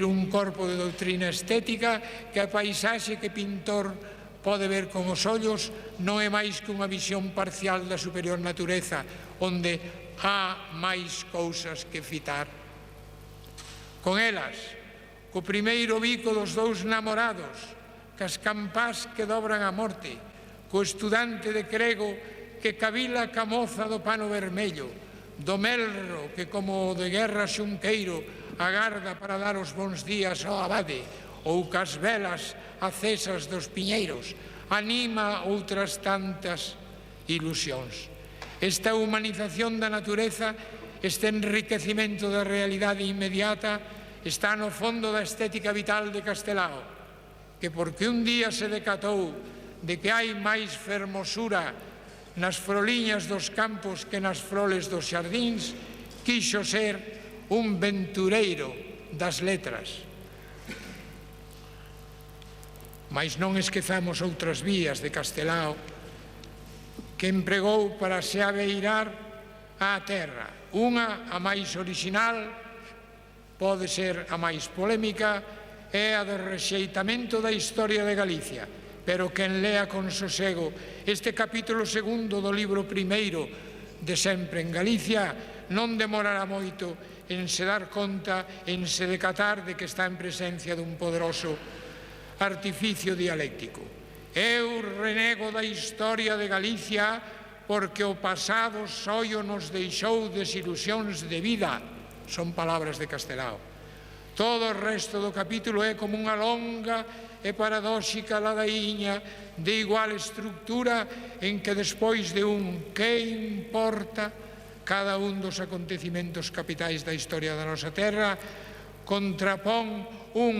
un corpo de doutrina estética que a paisaxe que pintor pode ver con os ollos non é máis que unha visión parcial da superior natureza, onde há máis cousas que fitar. Con elas, co primeiro bico dos dous namorados, cas campás que dobran a morte, co estudante de crego que cabila ca moza do pano vermello, do melro que como o de guerra xunqueiro agarda para dar os bons días ao abade, ou cas velas acesas dos piñeiros, anima outras tantas ilusións. Esta humanización da natureza, este enriquecimento da realidade inmediata, está no fondo da estética vital de Castelao, que porque un día se decatou de que hai máis fermosura nas froliñas dos campos que nas froles dos xardíns, quixo ser un ventureiro das letras. Mais non esquezamos outras vías de Castelao que empregou para se abeirar á terra. Unha, a máis orixinal, pode ser a máis polémica, é a do rexeitamento da historia de Galicia, pero quen lea con sosego este capítulo segundo do libro primeiro de Sempre en Galicia non demorará moito en se dar conta, en se decatar de que está en presencia dun poderoso artificio dialéctico. Eu renego da historia de Galicia porque o pasado sollo nos deixou desilusións de vida. Son palabras de Castelao. Todo o resto do capítulo é como unha longa e paradóxica ladaíña de igual estructura en que despois de un que importa cada un dos acontecimentos capitais da historia da nosa terra contrapón un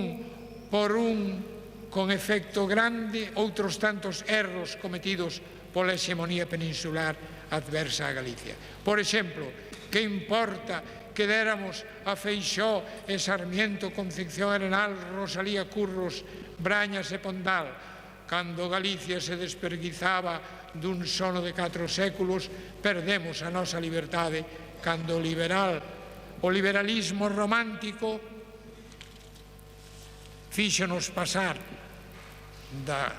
por un con efecto grande outros tantos erros cometidos pola hexemonía peninsular adversa a Galicia. Por exemplo, que importa que déramos a Feixóo e Sarmiento, Concepción Arenal, Rosalía Curros, Brañas e Pondal, cando Galicia se desperguizaba dun sono de 4 séculos, perdemos a nosa liberdade cando o liberalismo romántico fíxonos pasar da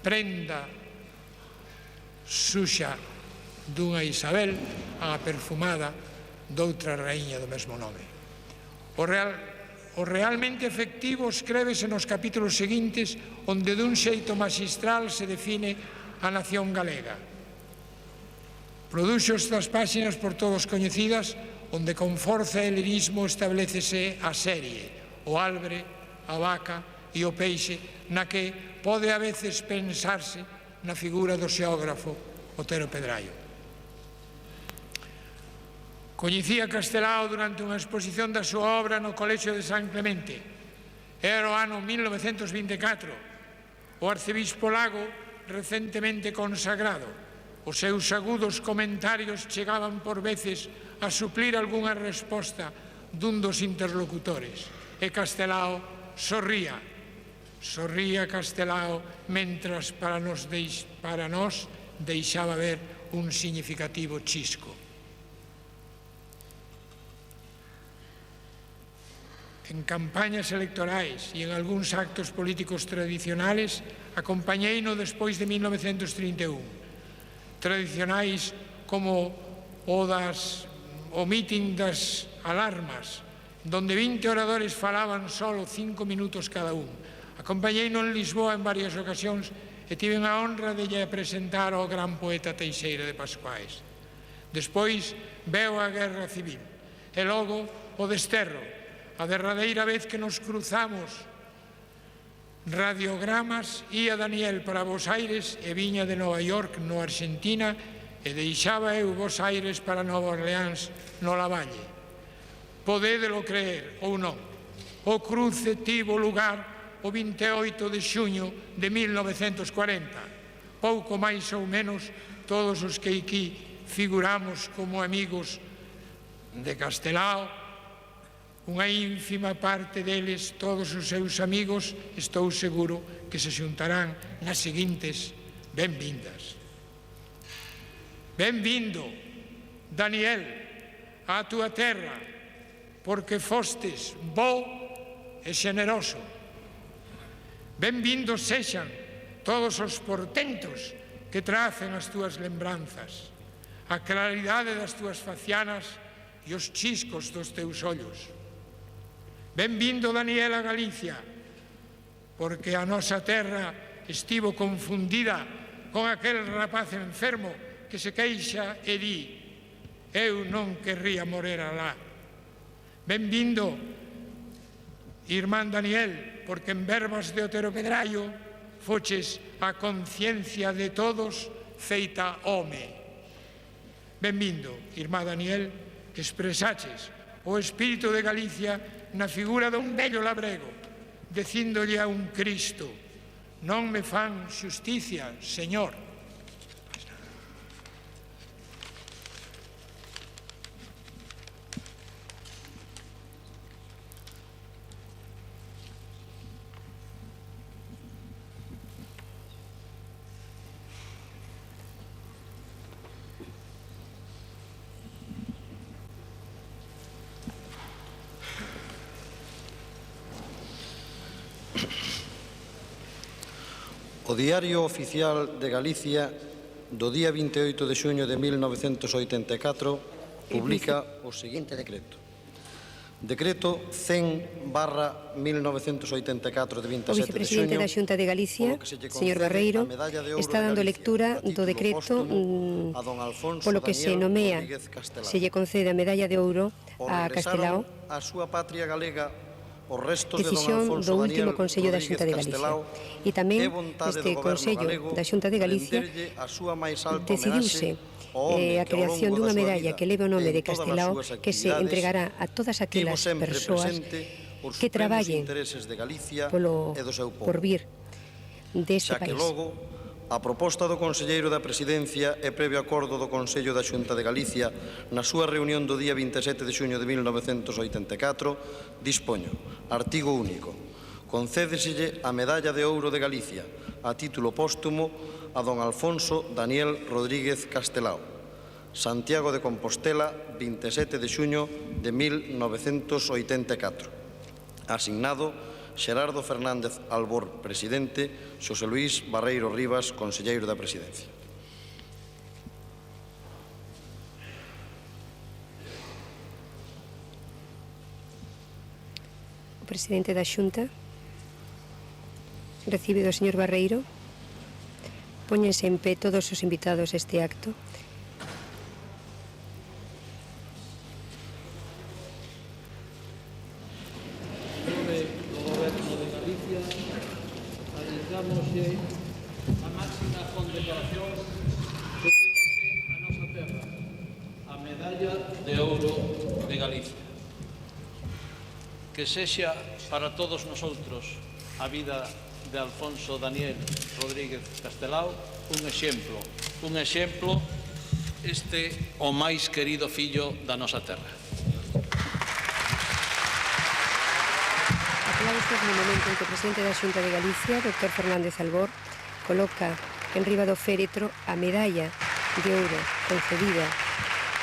prenda suxa dunha Isabel á perfumada doutra raíña do mesmo nome. O realmente efectivo escrévese nos capítulos seguintes, onde dun xeito magistral se define a nación galega. Produxo estas páxinas por todos coñecidas, onde con forza e lirismo establecese a serie, o albre, a vaca e o peixe, na que pode a veces pensarse na figura do xeógrafo Otero Pedraio. Coñecía Castelao durante unha exposición da súa obra no Colexio de San Clemente. Era o ano 1924. O arcebispo Lago, recentemente consagrado, Os seus agudos comentarios chegaban por veces a suplir algunha resposta dun dos interlocutores. E Castelao sorría. Sorría Castelao mentras para nós deixaba ver un significativo chisco. En campañas electorais e en algúns actos políticos tradicionales acompañeino despois de 1931. Tradicionais como o míting das alarmas, donde 20 oradores falaban solo 5 minutos cada un. Acompañeino en Lisboa en varias ocasións e tiven a honra de lle presentar ao gran poeta Teixeira de Pascuais. Despois veu a Guerra Civil e logo o desterro. A derradeira vez que nos cruzamos radiogramas, ia Daniel para Bos Aires e viña de Nova York, no Argentina, e deixaba eu Bos Aires para Nova Orleans, no Lavalle. Podédelo creer ou non. O cruce tivo lugar o 28 de xuño de 1940. Pouco máis ou menos todos os que aquí figuramos como amigos de Castelao, unha ínfima parte deles, todos os seus amigos, estou seguro que se xuntarán nas seguintes benvindas. Benvindo, Daniel, á túa terra, porque fostes bo e xeneroso. Benvindos sexan todos os portentos que tracen as túas lembranzas, a claridade das túas facianas e os chiscos dos teus ollos. Benvindo, Daniel, a Galicia, porque a nosa terra estivo confundida con aquel rapaz enfermo que se queixa e di: eu non querría morer alá. Benvindo, irmán Daniel, porque en verbas de Otero Pedraio foches a conciencia de todos feita home. Benvindo, irmá Daniel, que expresaches o espírito de Galicia na figura dun vello labrego, dicíndolle a un Cristo: non me fan xusticia, Señor. O Diario Oficial de Galicia do día 28 de xuño de 1984 publica o seguinte decreto. Decreto 100/1984 de 27 de xuño. O vicepresidente da Xunta de Galicia, señor Barreiro, está dando lectura do decreto polo que se nomea, se lle concede a medalla de ouro a Castelao, a súa patria galega, os restos decisión do último Consello da Xunta de Galicia. E tamén este Consello da Xunta de Galicia decidiuse a creación dunha medalla que leve o nome de Castelao, que se entregará a todas aquelas persoas que traballen polo porvir deste país. A proposta do Conselleiro da Presidencia e previo acordo do Consello da Xunta de Galicia na súa reunión do día 27 de xuño de 1984 dispoño, artigo único, concédeselle a Medalla de Ouro de Galicia a título póstumo a don Alfonso Daniel Rodríguez Castelao, Santiago de Compostela, 27 de xuño de 1984. Asignado Xerardo Fernández Albor, presidente, Xosé Luís Barreiro Rivas, conselleiro da Presidencia. O presidente da Xunta recibe do señor Barreiro. Póñense en pé todos os invitados a este acto. Arriesgámoslle a máxima condecoración que ten hoxe a nosa terra, a Medalla de Ouro de Galicia. Que sexa para todos nosotros a vida de Alfonso Daniel Rodríguez Castelao un exemplo un exemplo, o máis querido fillo da nosa terra. Aplausos no momento en que o presidente da Xunta de Galicia, Dr. Fernández Albor, coloca en riba do féretro a medalla de ouro concedida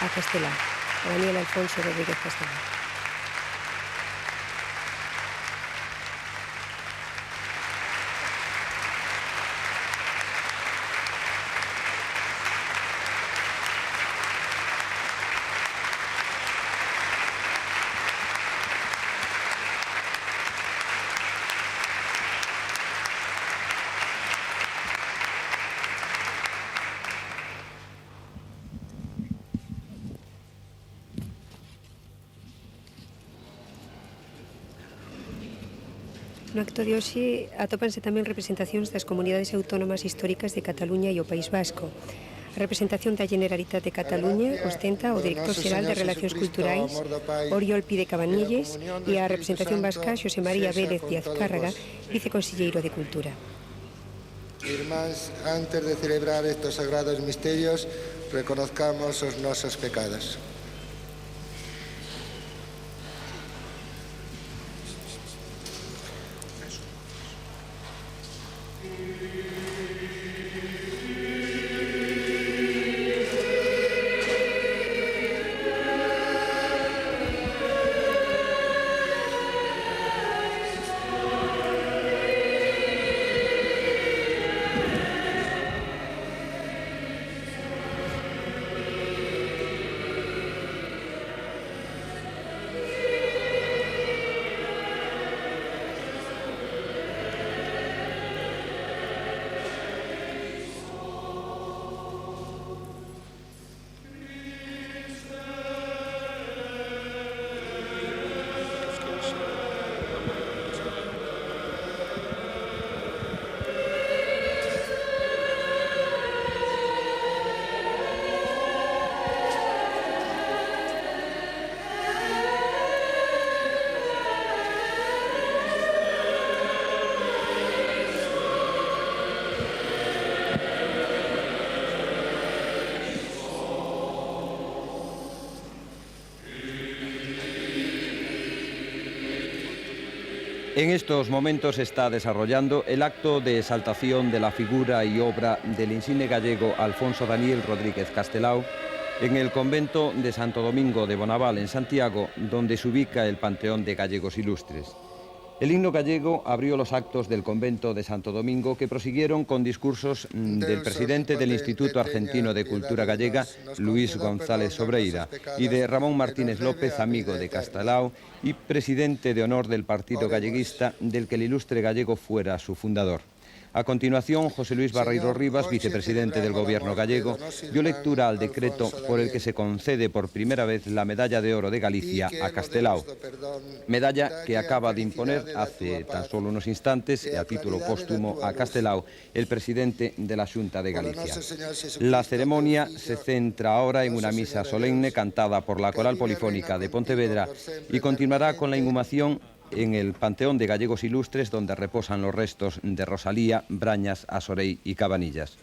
a Castelao, a Daniel Alfonso Rodríguez Castelao. No acto de hoxe atópanse tamén representacións das comunidades autónomas históricas de Cataluña e o País Vasco. A representación da Generalitat de Cataluña ostenta o director xeral de Relacións Culturais, Oriol Pide Cabanilles, e a representación vasca, Xosé María Vélez Díaz Cárraga, viceconselleiro de Cultura. Irmáns, antes de celebrar estos sagrados misterios, reconozcamos os nosos pecados. En estos momentos se está desarrollando el acto de exaltación de la figura y obra del insigne gallego Alfonso Daniel Rodríguez Castelao en el convento de Santo Domingo de Bonaval, en Santiago, donde se ubica el Panteón de Gallegos Ilustres. El himno gallego abrió los actos del convento de Santo Domingo, que prosiguieron con discursos del presidente del Instituto Argentino de Cultura Gallega, Luis González Sobreira, y de Ramón Martínez López, amigo de Castelao y presidente de honor del Partido Galleguista, del que el ilustre gallego fuera su fundador. A continuación, José Luis Barreiro Rivas, vicepresidente del Gobierno gallego, dio lectura al decreto por el que se concede por primera vez la Medalla de Oro de Galicia a Castelao, medalla que acaba de imponer hace tan solo unos instantes, a título póstumo, a Castelao, el presidente de la Xunta de Galicia. La ceremonia se centra ahora en una misa solemne cantada por la Coral Polifónica de Pontevedra y continuará con la inhumación en el Panteón de Gallegos Ilustres, donde reposan los restos de Rosalía, Brañas, Asorey y Cabanillas.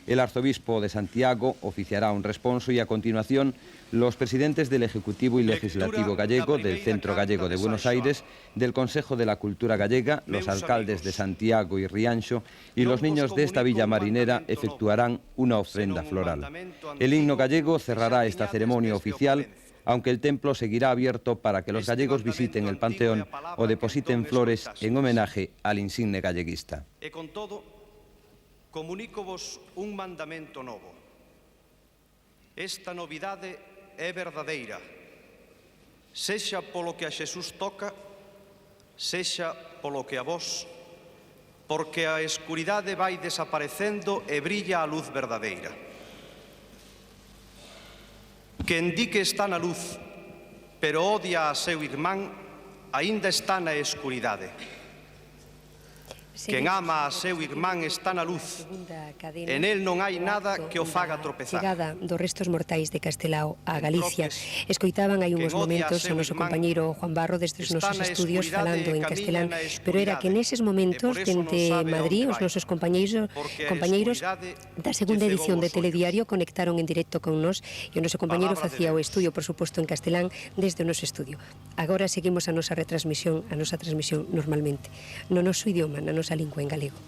El arzobispo de Santiago oficiará un responso y a continuación los presidentes del Ejecutivo y Legislativo gallego, del Centro Gallego de Buenos Aires, del Consejo de la Cultura Gallega, los alcaldes de Santiago y Rianxo y los niños de esta villa marinera efectuarán una ofrenda floral. El himno gallego cerrará esta ceremonia oficial, aunque el templo seguirá abierto para que los gallegos visiten el Panteón o depositen flores en homenaje al insigne galleguista. E con todo, comunícovos un mandamento novo. Esta novidade é verdadeira, sexa polo que a Xesús toca, sexa polo que a vos, porque a escuridade vai desaparecendo e brilla a luz verdadeira. Quen di que está na luz, pero odia a seu irmán, aínda está na escuridade. Quen ama a seu irmán está na luz. En el non hai nada que o faga tropezar. Chegada dos restos mortais de Castelao a Galicia. Escoitaban hai uns momentos o noso compañeiro Juan Barro desde os nosos estudios falando en castelán, pero era que neses momentos dende Madrid os nosos compañeiros da segunda edición de Telediario conectaron en directo con nós e o noso compañeiro facía o estudio, por suposto, en castelán desde o noso estudio. Agora seguimos a nosa transmisión normalmente, no noso idioma, na nosa lingua en galego.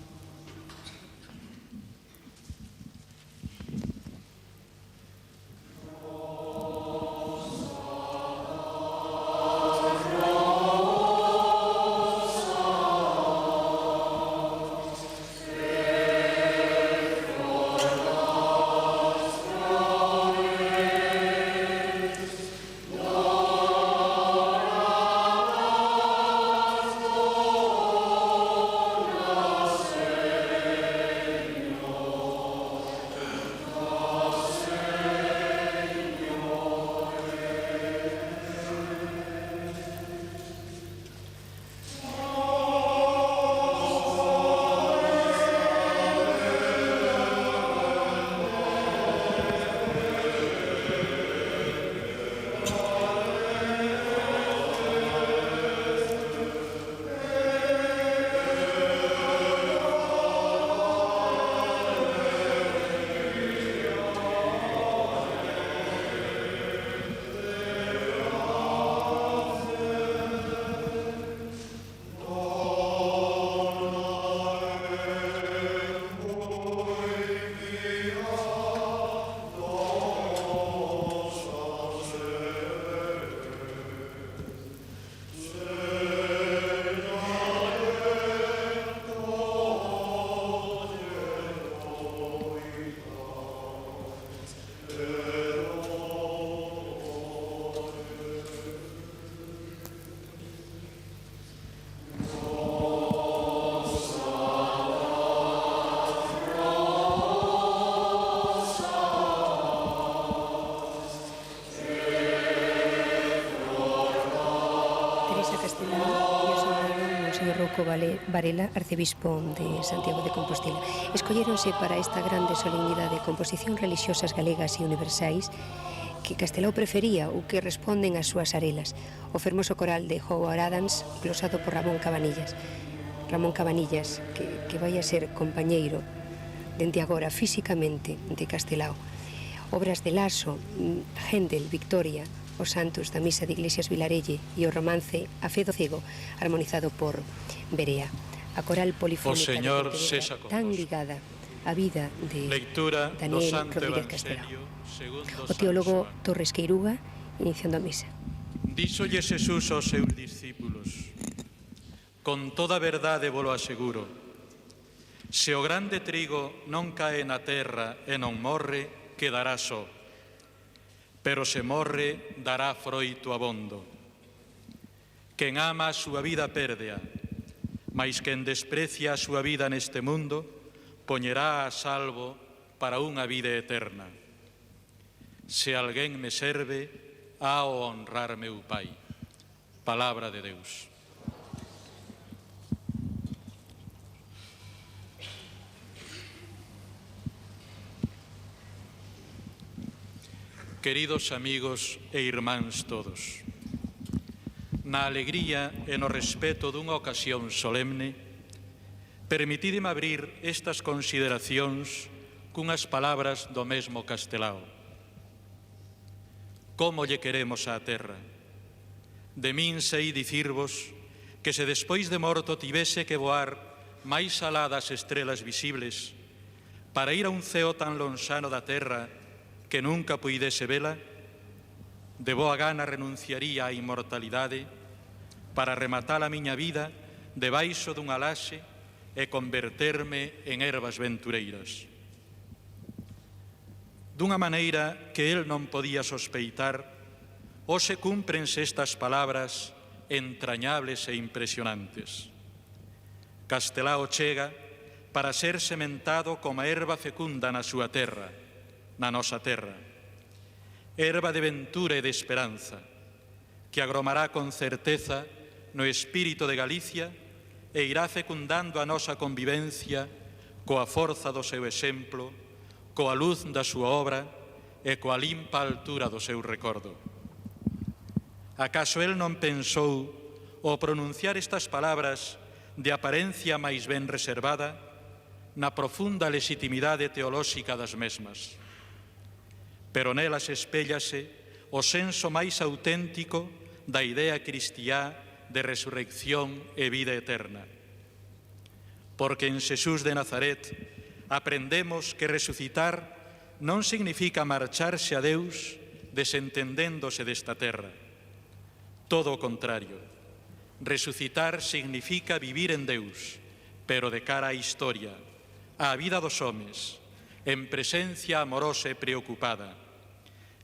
Varela, arcebispo de Santiago de Compostela. Escolléronse para esta grande solemnidade composicións religiosas galegas e universais que Castelao prefería ou que responden ás súas arelas. O fermoso coral de Howard Adams, glosado por Ramón Cabanillas. Ramón Cabanillas, que vai a ser compañeiro dende agora físicamente de Castelao. Obras de Laso, Händel, Victoria, os santos da misa de Iglesias Vilarelle e o romance A Fe do Cego, armonizado por Berea. A coral polifónica tan ligada á vida de Daniel Rodríguez Castelao. O teólogo Torres Queiruga, iniciando a misa. Díxolle Xesús aos seus discípulos: con toda verdade volo aseguro, se o grande trigo non cae na terra e non morre, quedará só. Pero se morre, dará froito abondo. Quen ama a súa vida pérdea, mais quen desprecia a súa vida neste mundo, poñerá a salvo para unha vida eterna. Se alguén me serve, ha o honrar meu Pai. Palabra de Deus. Queridos amigos e irmáns todos, na alegría e no respeto dunha ocasión solemne, permitideme abrir estas consideracións cunhas palabras do mesmo Castelao. Como lle queremos á terra? De min sei dicirvos que se despois de morto tivese que voar máis alá das estrelas visibles para ir a un ceo tan lonxano da terra que nunca puidese vela, de boa gana renunciaría á inmortalidade para rematar a miña vida debaixo dunha laxe e converterme en ervas ventureiras. Dunha maneira que el non podía sospeitar, hoxe cúmprense estas palabras entrañables e impresionantes. Castelao chega para ser sementado como a erva fecunda na súa terra, na nosa terra, erva de ventura e de esperanza, que agromará con certeza no espírito de Galicia e irá fecundando a nosa convivencia coa forza do seu exemplo, coa luz da súa obra e coa limpa altura do seu recordo. Acaso el non pensou, ao pronunciar estas palabras de aparencia máis ben reservada, na profunda legitimidade teolóxica das mesmas? Pero nelas espéllase o senso máis auténtico da idea cristiá de resurrección e vida eterna. Porque en Xesús de Nazaret aprendemos que resucitar non significa marcharse a Deus desentendéndose desta terra. Todo o contrario. Resucitar significa vivir en Deus, pero de cara á historia, á vida dos homes, en presencia amorosa e preocupada,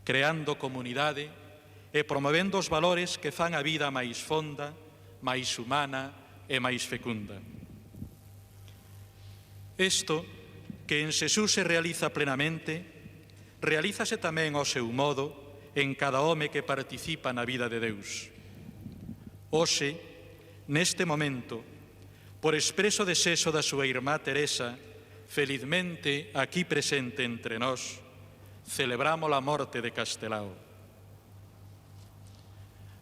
creando comunidade e promovendo os valores que fan a vida máis fonda, máis humana e máis fecunda. Isto, que en Xesús se realiza plenamente, realízase tamén ao seu modo en cada home que participa na vida de Deus. Hoxe, neste momento, por expreso desexo da súa irmá Teresa, felizmente aquí presente entre nós, celebramos a morte de Castelao.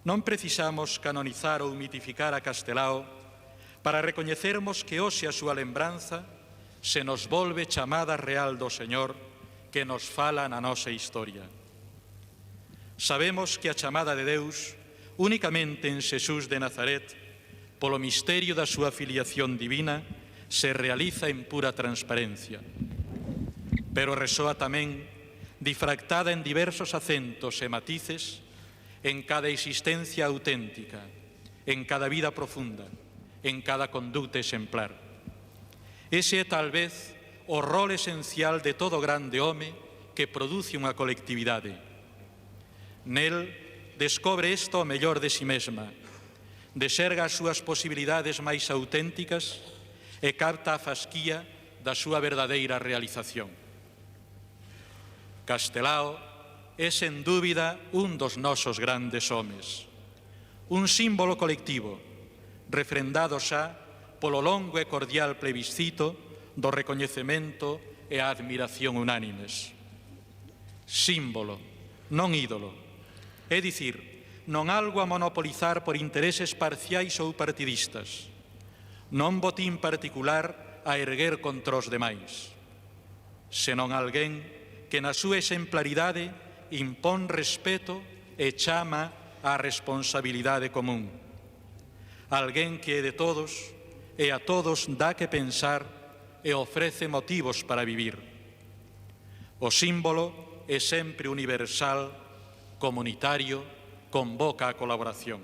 Non precisamos canonizar ou mitificar a Castelao para recoñecermos que hoxe a súa lembranza se nos volve chamada real do Señor que nos fala na nosa historia. Sabemos que a chamada de Deus, únicamente en Xesús de Nazaret, polo misterio da súa filiación divina, se realiza en pura transparencia. Pero resoa tamén, difractada en diversos acentos e matices, en cada existencia auténtica, en cada vida profunda, en cada conduta exemplar. Ese é tal vez o rol esencial de todo grande home que produce unha colectividade. Nel descobre isto o mellor de si mesma, deserga as súas posibilidades máis auténticas e capta a fasquía da súa verdadeira realización. Castelao é, sen dúbida, un dos nosos grandes homes. Un símbolo colectivo, refrendado xa polo longo e cordial plebiscito do recoñecemento e a admiración unánimes. Símbolo, non ídolo. É dicir, non algo a monopolizar por intereses parciais ou partidistas. Non botín particular a erguer contra os demais. Senón alguén que na súa exemplaridade impón respeto e chama á responsabilidade común. Alguén que é de todos e a todos dá que pensar e ofrece motivos para vivir. O símbolo é sempre universal, comunitario, convoca a colaboración.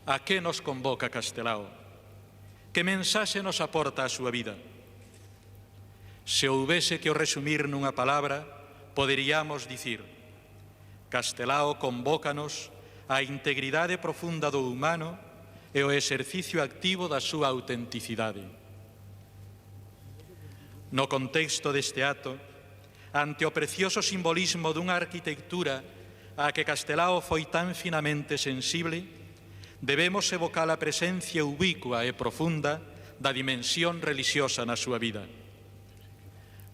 A que nos convoca Castelao? Que mensaxe nos aporta a súa vida? Se houbese que o resumir nunha palabra, poderíamos dicir: Castelao convócanos á integridade profunda do humano e o exercicio activo da súa autenticidade. No contexto deste acto, ante o precioso simbolismo dunha arquitectura á que Castelao foi tan finamente sensible, debemos evocar a presencia ubicua e profunda da dimensión religiosa na súa vida.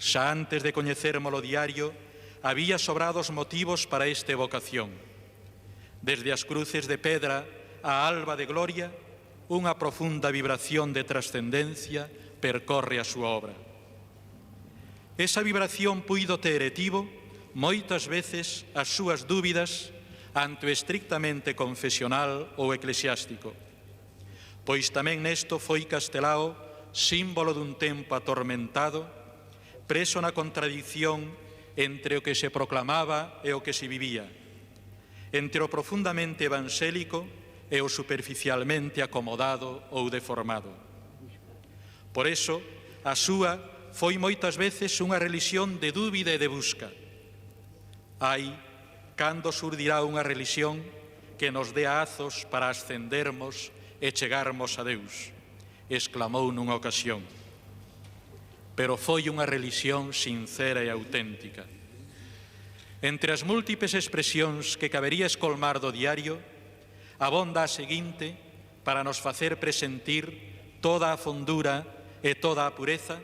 Xa antes de coñecérmolo diario, había sobrados motivos para esta evocación. Desde as cruces de pedra á alba de gloria, unha profunda vibración de trascendencia percorre a súa obra. Esa vibración puido ter etivo moitas veces as súas dúbidas ante o estrictamente confesional ou eclesiástico, pois tamén nesto foi Castelao símbolo dun tempo atormentado, preso na contradición entre o que se proclamaba e o que se vivía, entre o profundamente evangélico e o superficialmente acomodado ou deformado. Por eso, a súa foi moitas veces unha relixión de dúbida e de busca. Ai, cando surdirá unha relixión que nos dé azos para ascendermos e chegarmos a Deus, exclamou nunha ocasión. Pero foi unha relixión sincera e auténtica. Entre as múltiples expresións que cabería escolmar do diario, abonda a seguinte para nos facer presentir toda a fondura e toda a pureza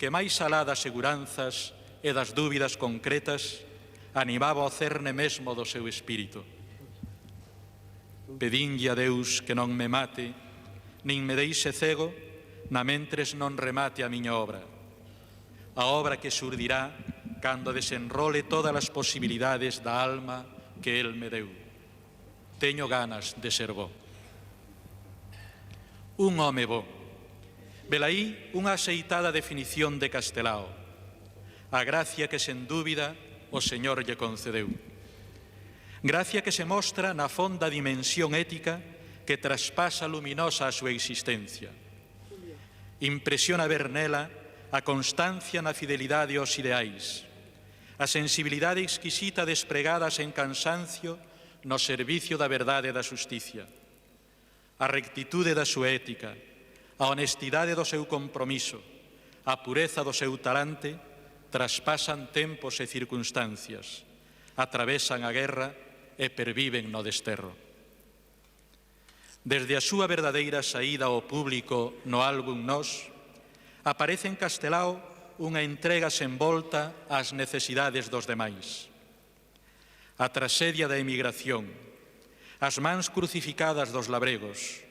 que máis alá das seguranzas e das dúbidas concretas animaba o cerne mesmo do seu espírito. Pedinlle a Deus que non me mate, nin me deixe cego, na mentres non remate a miña obra. A obra que xurdirá cando desenrole todas as posibilidades da alma que El me deu. Teño ganas de ser bo. Un home bo. Velaí unha axeitada definición de Castelao. A gracia que, sen dúbida, o Señor lle concedeu. Gracia que se mostra na fonda dimensión ética que traspasa luminosa a súa existencia. Impresiona ver nela a constancia na fidelidade aos ideais, a sensibilidade exquisita despregada sen cansancio no servicio da verdade e da xusticia, a rectitude da súa ética, a honestidade do seu compromiso, a pureza do seu talante, traspasan tempos e circunstancias, atravesan a guerra e perviven no desterro. Desde a súa verdadeira saída ao público no álbum Nós, aparece en Castelao unha entrega sen volta ás necesidades dos demais. A traxedia da emigración, as mans crucificadas dos labregos,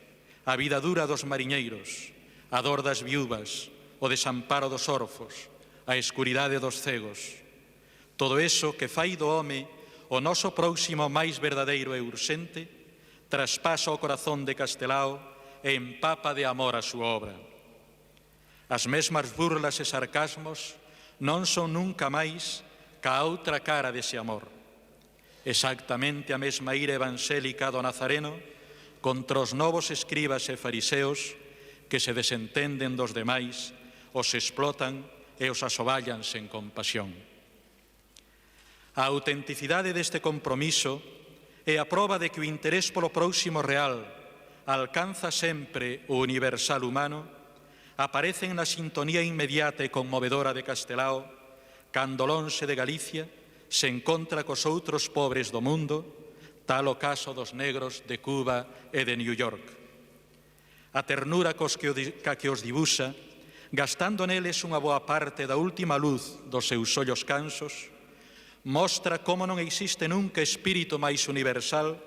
a vida dura dos mariñeiros, a dor das viúvas, o desamparo dos órfos, a escuridade dos cegos. Todo eso que fai do home o noso próximo máis verdadeiro e urxente, traspasa o corazón de Castelao e empapa de amor a súa obra. As mesmas burlas e sarcasmos non son nunca máis ca a outra cara dese amor. Exactamente a mesma ira evangélica do Nazareno contra os novos escribas e fariseos que se desentenden dos demais, os explotan e os asoballan sen compasión. A autenticidade deste compromiso é a proba de que o interés polo próximo real alcanza sempre o universal humano, aparecen na sintonía inmediata e conmovedora de Castelao cando lonxe de Galicia se encontra cos outros pobres do mundo, tal o caso dos negros de Cuba e de New York. A ternura que os dibuxa, gastando neles unha boa parte da última luz dos seus ollos cansos, mostra como non existe nunca espírito máis universal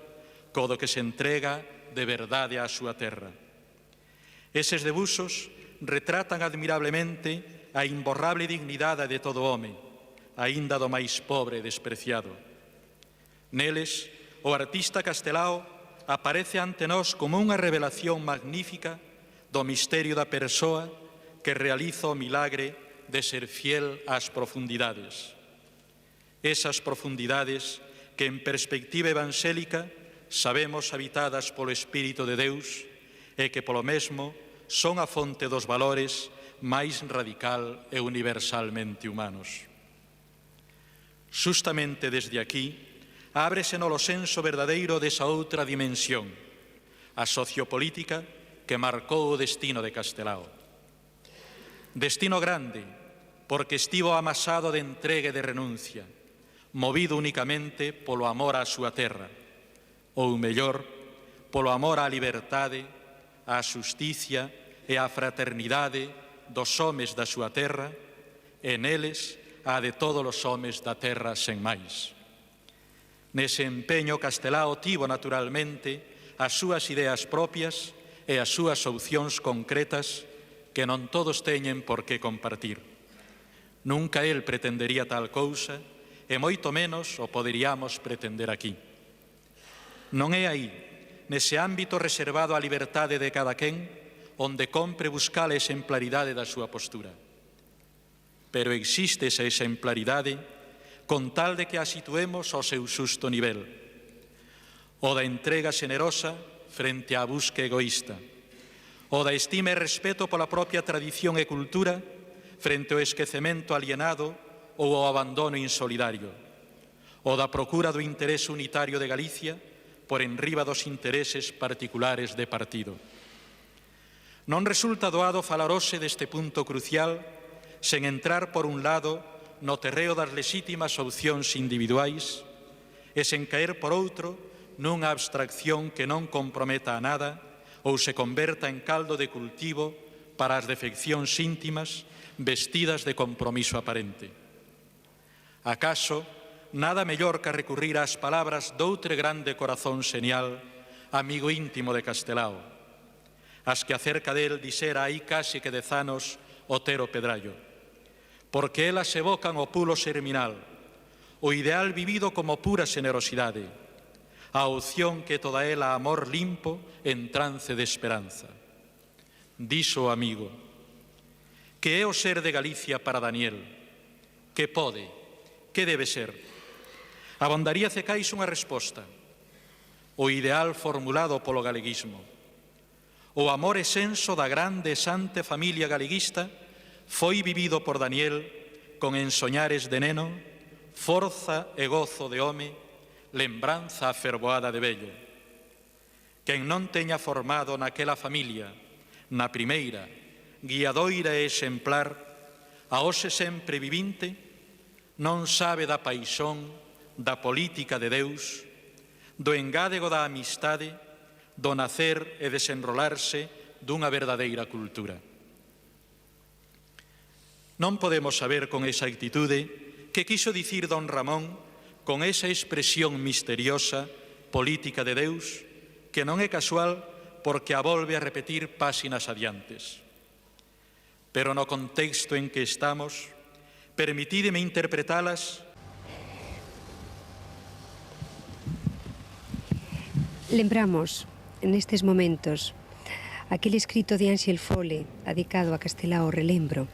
co do que se entrega de verdade á súa terra. Eses debuxos retratan admirablemente a imborrable dignidade de todo home, aínda do máis pobre e despreciado. Neles, o artista Castelao aparece ante nós como unha revelación magnífica do misterio da persoa que realiza o milagre de ser fiel ás profundidades. Esas profundidades que, en perspectiva evangélica, sabemos habitadas polo Espírito de Deus e que, polo mesmo, son a fonte dos valores máis radical e universalmente humanos. Xustamente desde aquí, ábrese no senso verdadeiro desa outra dimensión, a sociopolítica que marcou o destino de Castelao. Destino grande, porque estivo amasado de entrega e de renuncia, movido únicamente polo amor á súa terra, ou mellor, polo amor á liberdade, á xusticia e á fraternidade dos homes da súa terra, e neles a de todos os homes da terra sen máis. Nese empeño, Castelao tivo naturalmente as súas ideas propias e as súas opcións concretas que non todos teñen por que compartir. Nunca el pretendería tal cousa e moito menos o poderíamos pretender aquí. Non é aí, nese ámbito reservado á liberdade de cada quen, onde compre buscar a exemplaridade da súa postura. Pero existe esa exemplaridade con tal de que a situemos ao seu xusto nivel. O da entrega xenerosa frente á busca egoísta. O da estima e respeto pola propia tradición e cultura frente ao esquecemento alienado ou ao abandono insolidario. O da procura do interés unitario de Galicia por enriba dos intereses particulares de partido. Non resulta doado falar hoxe deste punto crucial sen entrar, por un lado, no terreo das lexítimas opcións individuais e sen caer, por outro, nunha abstracción que non comprometa a nada ou se converta en caldo de cultivo para as defeccións íntimas vestidas de compromiso aparente. Acaso, nada mellor que recurrir ás palabras doutre grande corazón xenial, amigo íntimo de Castelao, as que acerca del dixera aí case que 10 anos Otero Pedrallo, porque elas evocan o pulo serminal, o ideal vivido como pura xenerosidade, a opción que toda ela amor limpo en trance de esperanza. Dixo o amigo, que é o ser de Galicia para Daniel, que pode, que debe ser. Abondaría Cecais unha resposta, o ideal formulado polo galeguismo. O amor esenso da grande e santa familia galeguista foi vivido por Daniel con ensoñares de neno, forza e gozo de home, lembranza afervoada de vello. Quen non teña formado naquela familia, na primeira, guiadoira e exemplar, a hoxe sempre vivinte, non sabe da paixón, da política de Deus, do engádego da amistade, do nacer e desenrolarse dunha verdadeira cultura. Non podemos saber con exactitude que quiso dicir don Ramón con esa expresión misteriosa, política de Deus, que non é casual porque a volve a repetir páxinas adiantes. Pero no contexto en que estamos, permitídeme interpretalas. Lembramos, nestes momentos, aquel escrito de Ángel Fole, dedicado a Castelao Relembro.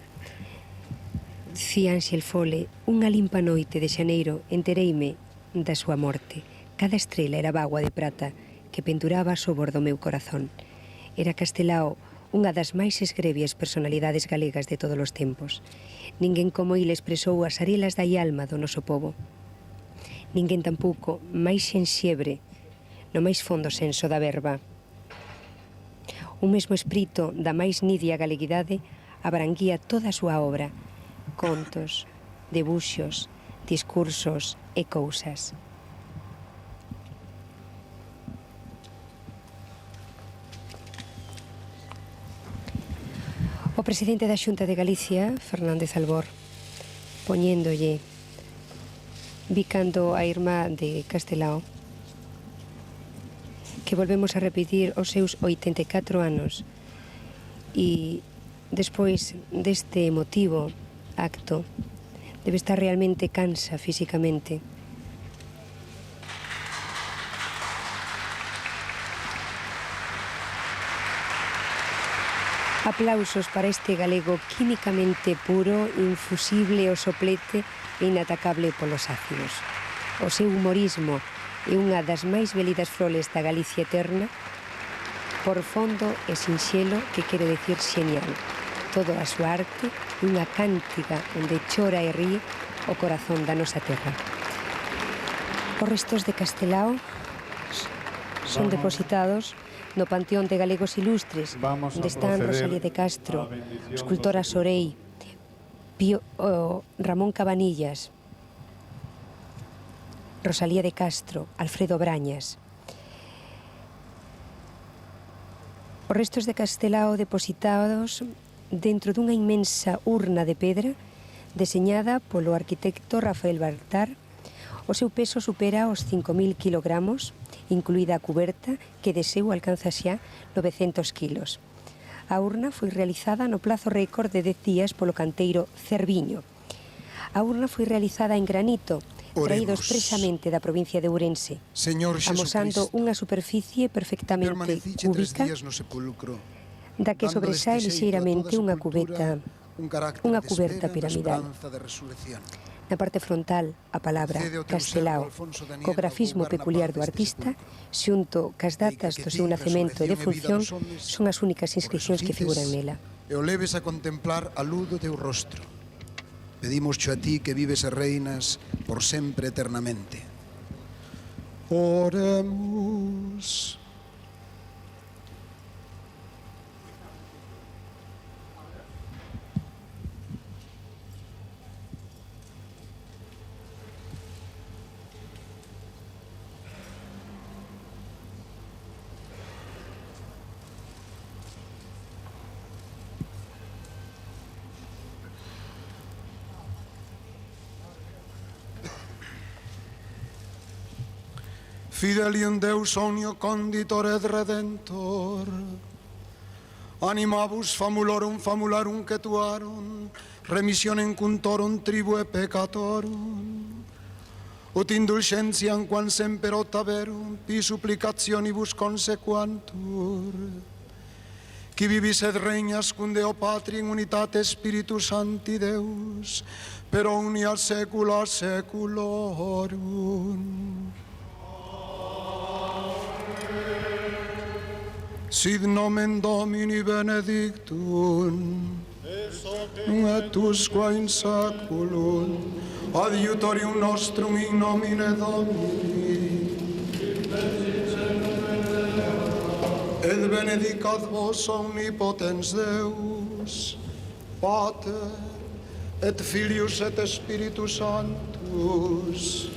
Dicía Ángel Fole, unha limpa noite de xaneiro entereime da súa morte. Cada estrela era bagua de prata que penduraba sobre do meu corazón. Era Castelao unha das máis esgrevias personalidades galegas de todos os tempos. Ninguén como il expresou as arelas da alma do noso povo. Ninguén tampouco máis senxebre no máis fondo senso da verba. Un mesmo espírito da máis nidia galeguidade abranguía toda a súa obra, contos, debuxos, discursos e cousas. O presidente da Xunta de Galicia, Fernández Albor, poñéndolle, bicando a irmá de Castelao, que volvemos a repetir os seus 84 anos e despois deste emotivo acto debe estar realmente cansa físicamente. Aplausos para este galego químicamente puro, infusible ao soplete e inatacable polos ácidos. O seu humorismo é unha das máis velidas flores da Galicia eterna, por fondo e sinxelo, que quere decir xenial. Toda a súa arte é unha cántiga onde chora e ríe o corazón da nosa terra. Os restos de Castelao son depositados no Panteón de Galegos Ilustres, onde están Rosalía de Castro, escultora Sorei, Ramón Cabanillas, Rosalía de Castro, Alfredo Brañas. Os restos de Castelao depositados dentro dunha inmensa urna de pedra deseñada polo arquitecto Rafael Baltar. O seu peso supera os 5.000 kilogramos, incluída a cuberta, que de seu alcanza xa 900 kilos. A urna foi realizada no plazo récord de 10 días polo canteiro Cerviño. A urna foi realizada en granito, traído expresamente da provincia de Ourense, amosando unha superficie perfectamente cúbica, da que sobresae lixeiramente unha cuberta piramidal. Na parte frontal, a palabra Castelao, co grafismo peculiar do artista, xunto cas datas do seu nacemento e defunción, son as únicas inscripcións que figuran nela. E o leves a contemplar a luz do teu rostro. Pedimoscho a ti que vives e reinas por sempre eternamente. Oremos. Fidelium Deus omnio conditor et redentor, animabus famulorum famularum quetuarum, remissionem cuntorum tribue peccatorum, ut indulgentiam quam semper otaverum, pi supplicationibus consequantur, qui vivis et regnas cum Deo Patri in unitate Spiritus Sancti Deus, per omnia saecula saeculorum. Sit nomen Domini benedictum, et usque in saeculum, adiutorium nostrum in nomine Domini, et benedicat vos omnipotens Deus, Pater, et Filius et Spiritus Sanctus.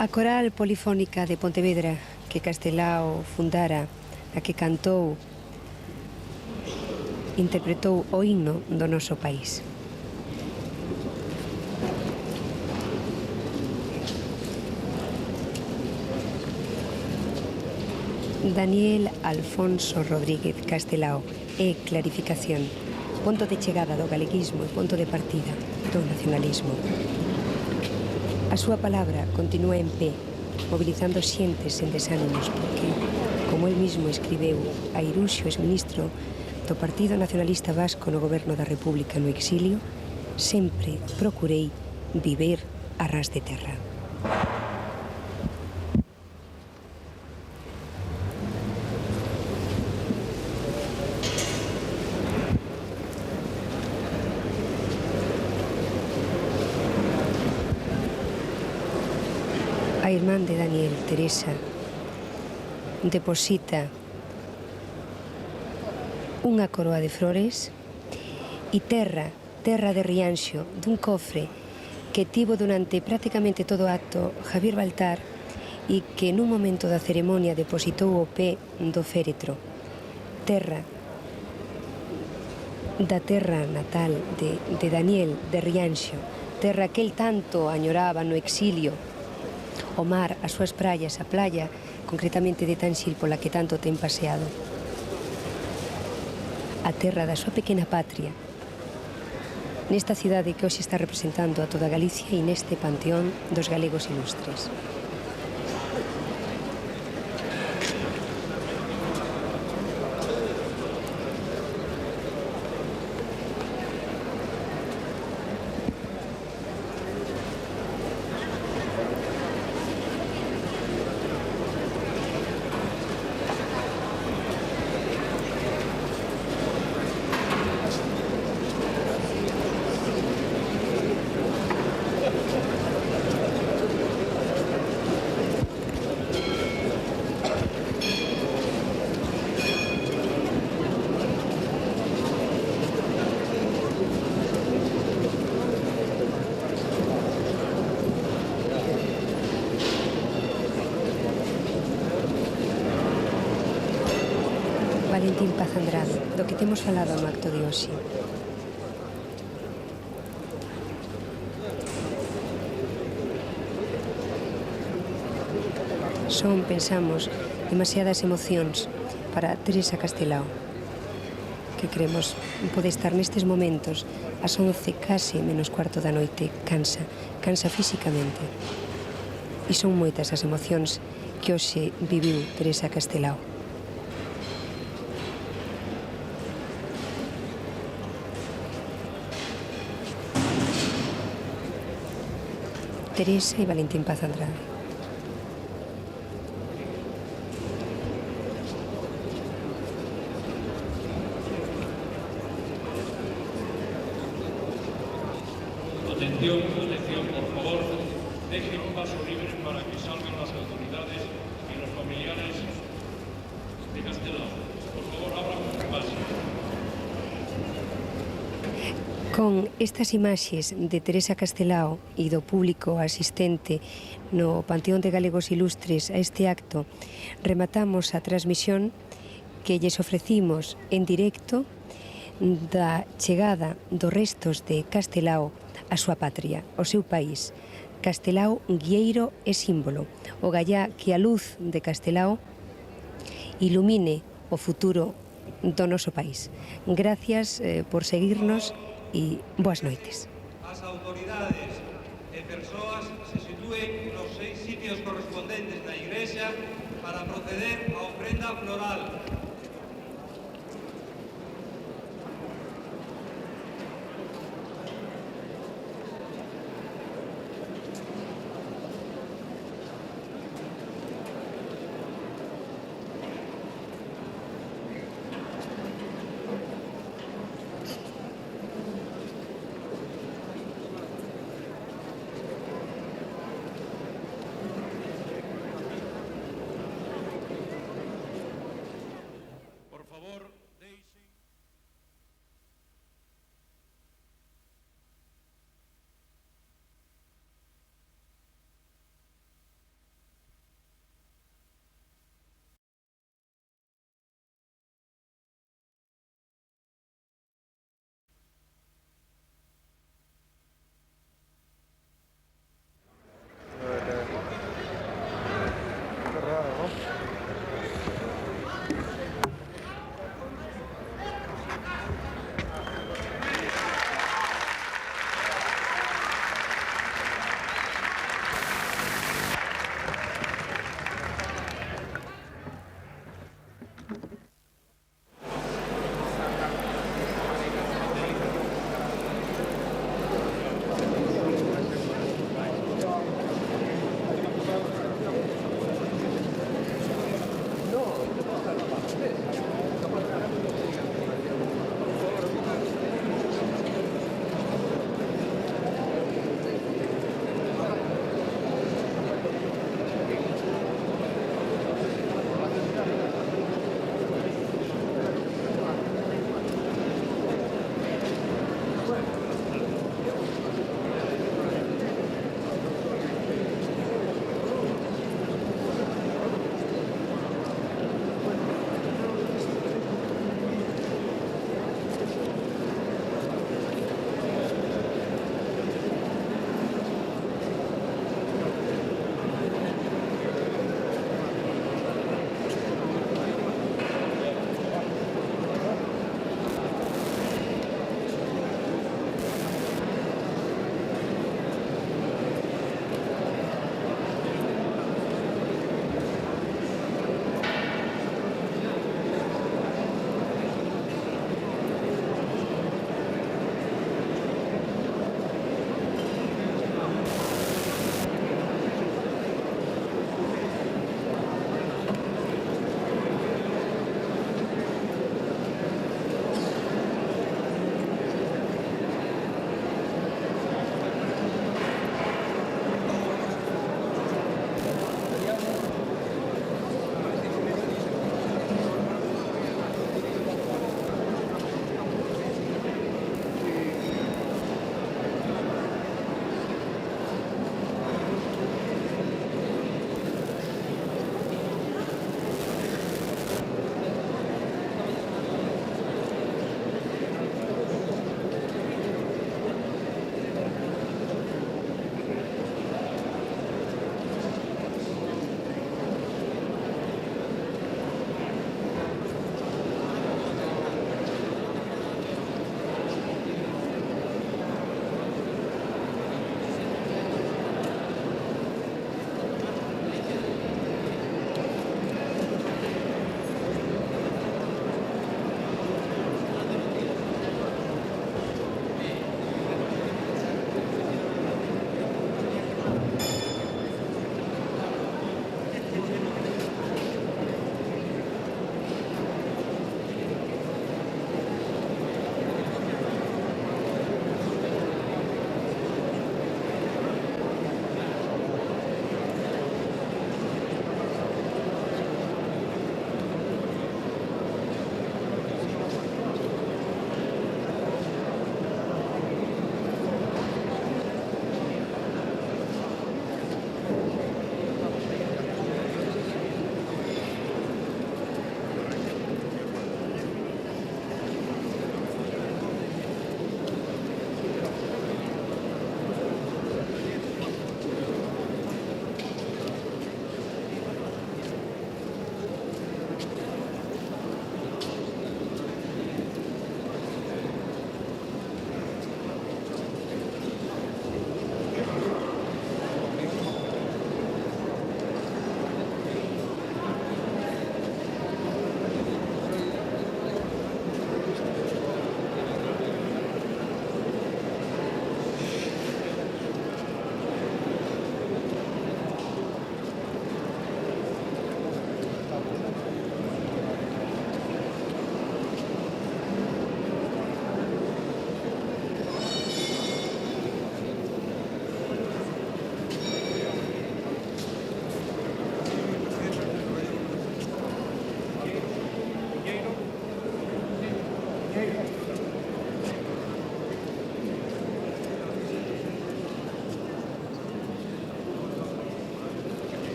A coral polifónica de Pontevedra que Castelao fundara, a que cantou, interpretou o himno do noso país. Daniel Alfonso Rodríguez Castelao é clarificación, punto de chegada do galeguismo e punto de partida do nacionalismo. A súa palabra continúa en pé, mobilizando xentes sen desánimos, porque, como el mismo escribeu a Iruxo, exministro do Partido Nacionalista Vasco no Goberno da República no exilio, sempre procurei viver a ras de terra. A irmán de Daniel, Teresa, deposita unha coroa de flores e terra de Rianxo dun cofre que tivo durante prácticamente todo o acto Javier Baltar e que nun momento da ceremonia depositou o pé do féretro. Terra da terra natal de Daniel, de Rianxo, terra que el tanto añoraba no exilio, o mar, as súas praias, a playa, concretamente de Tanxil, pola que tanto ten paseado. A terra da súa pequena patria, nesta cidade que hoxe está representando a toda Galicia e neste panteón dos galegos ilustres. Valentín Paz Andrade, do que temos falado no acto de hoxe. Son, pensamos, demasiadas emocións para Teresa Castelao, que creemos pode estar nestes momentos ás 11, case menos cuarto da noite, cansa físicamente. E son moitas as emocións que hoxe viviu Teresa Castelao. Teresa e Valentín Paz Andrade. Atención, por favor, dejen un paso libre para que salgan las autoridades y los familiares de Castelao. Por favor, abran un paso. Con estas imaxes de Teresa Castelao e do público asistente no Panteón de Galegos Ilustres a este acto, rematamos a transmisión que lles ofrecimos en directo da chegada dos restos de Castelao a súa patria, o seu país. Castelao, guieiro e símbolo. O gallá que a luz de Castelao ilumine o futuro do noso país. Gracias por seguirnos e boas noites. As autoridades e persoas se sitúen nos 6 sitios correspondentes da igrexa para proceder a ofrenda floral.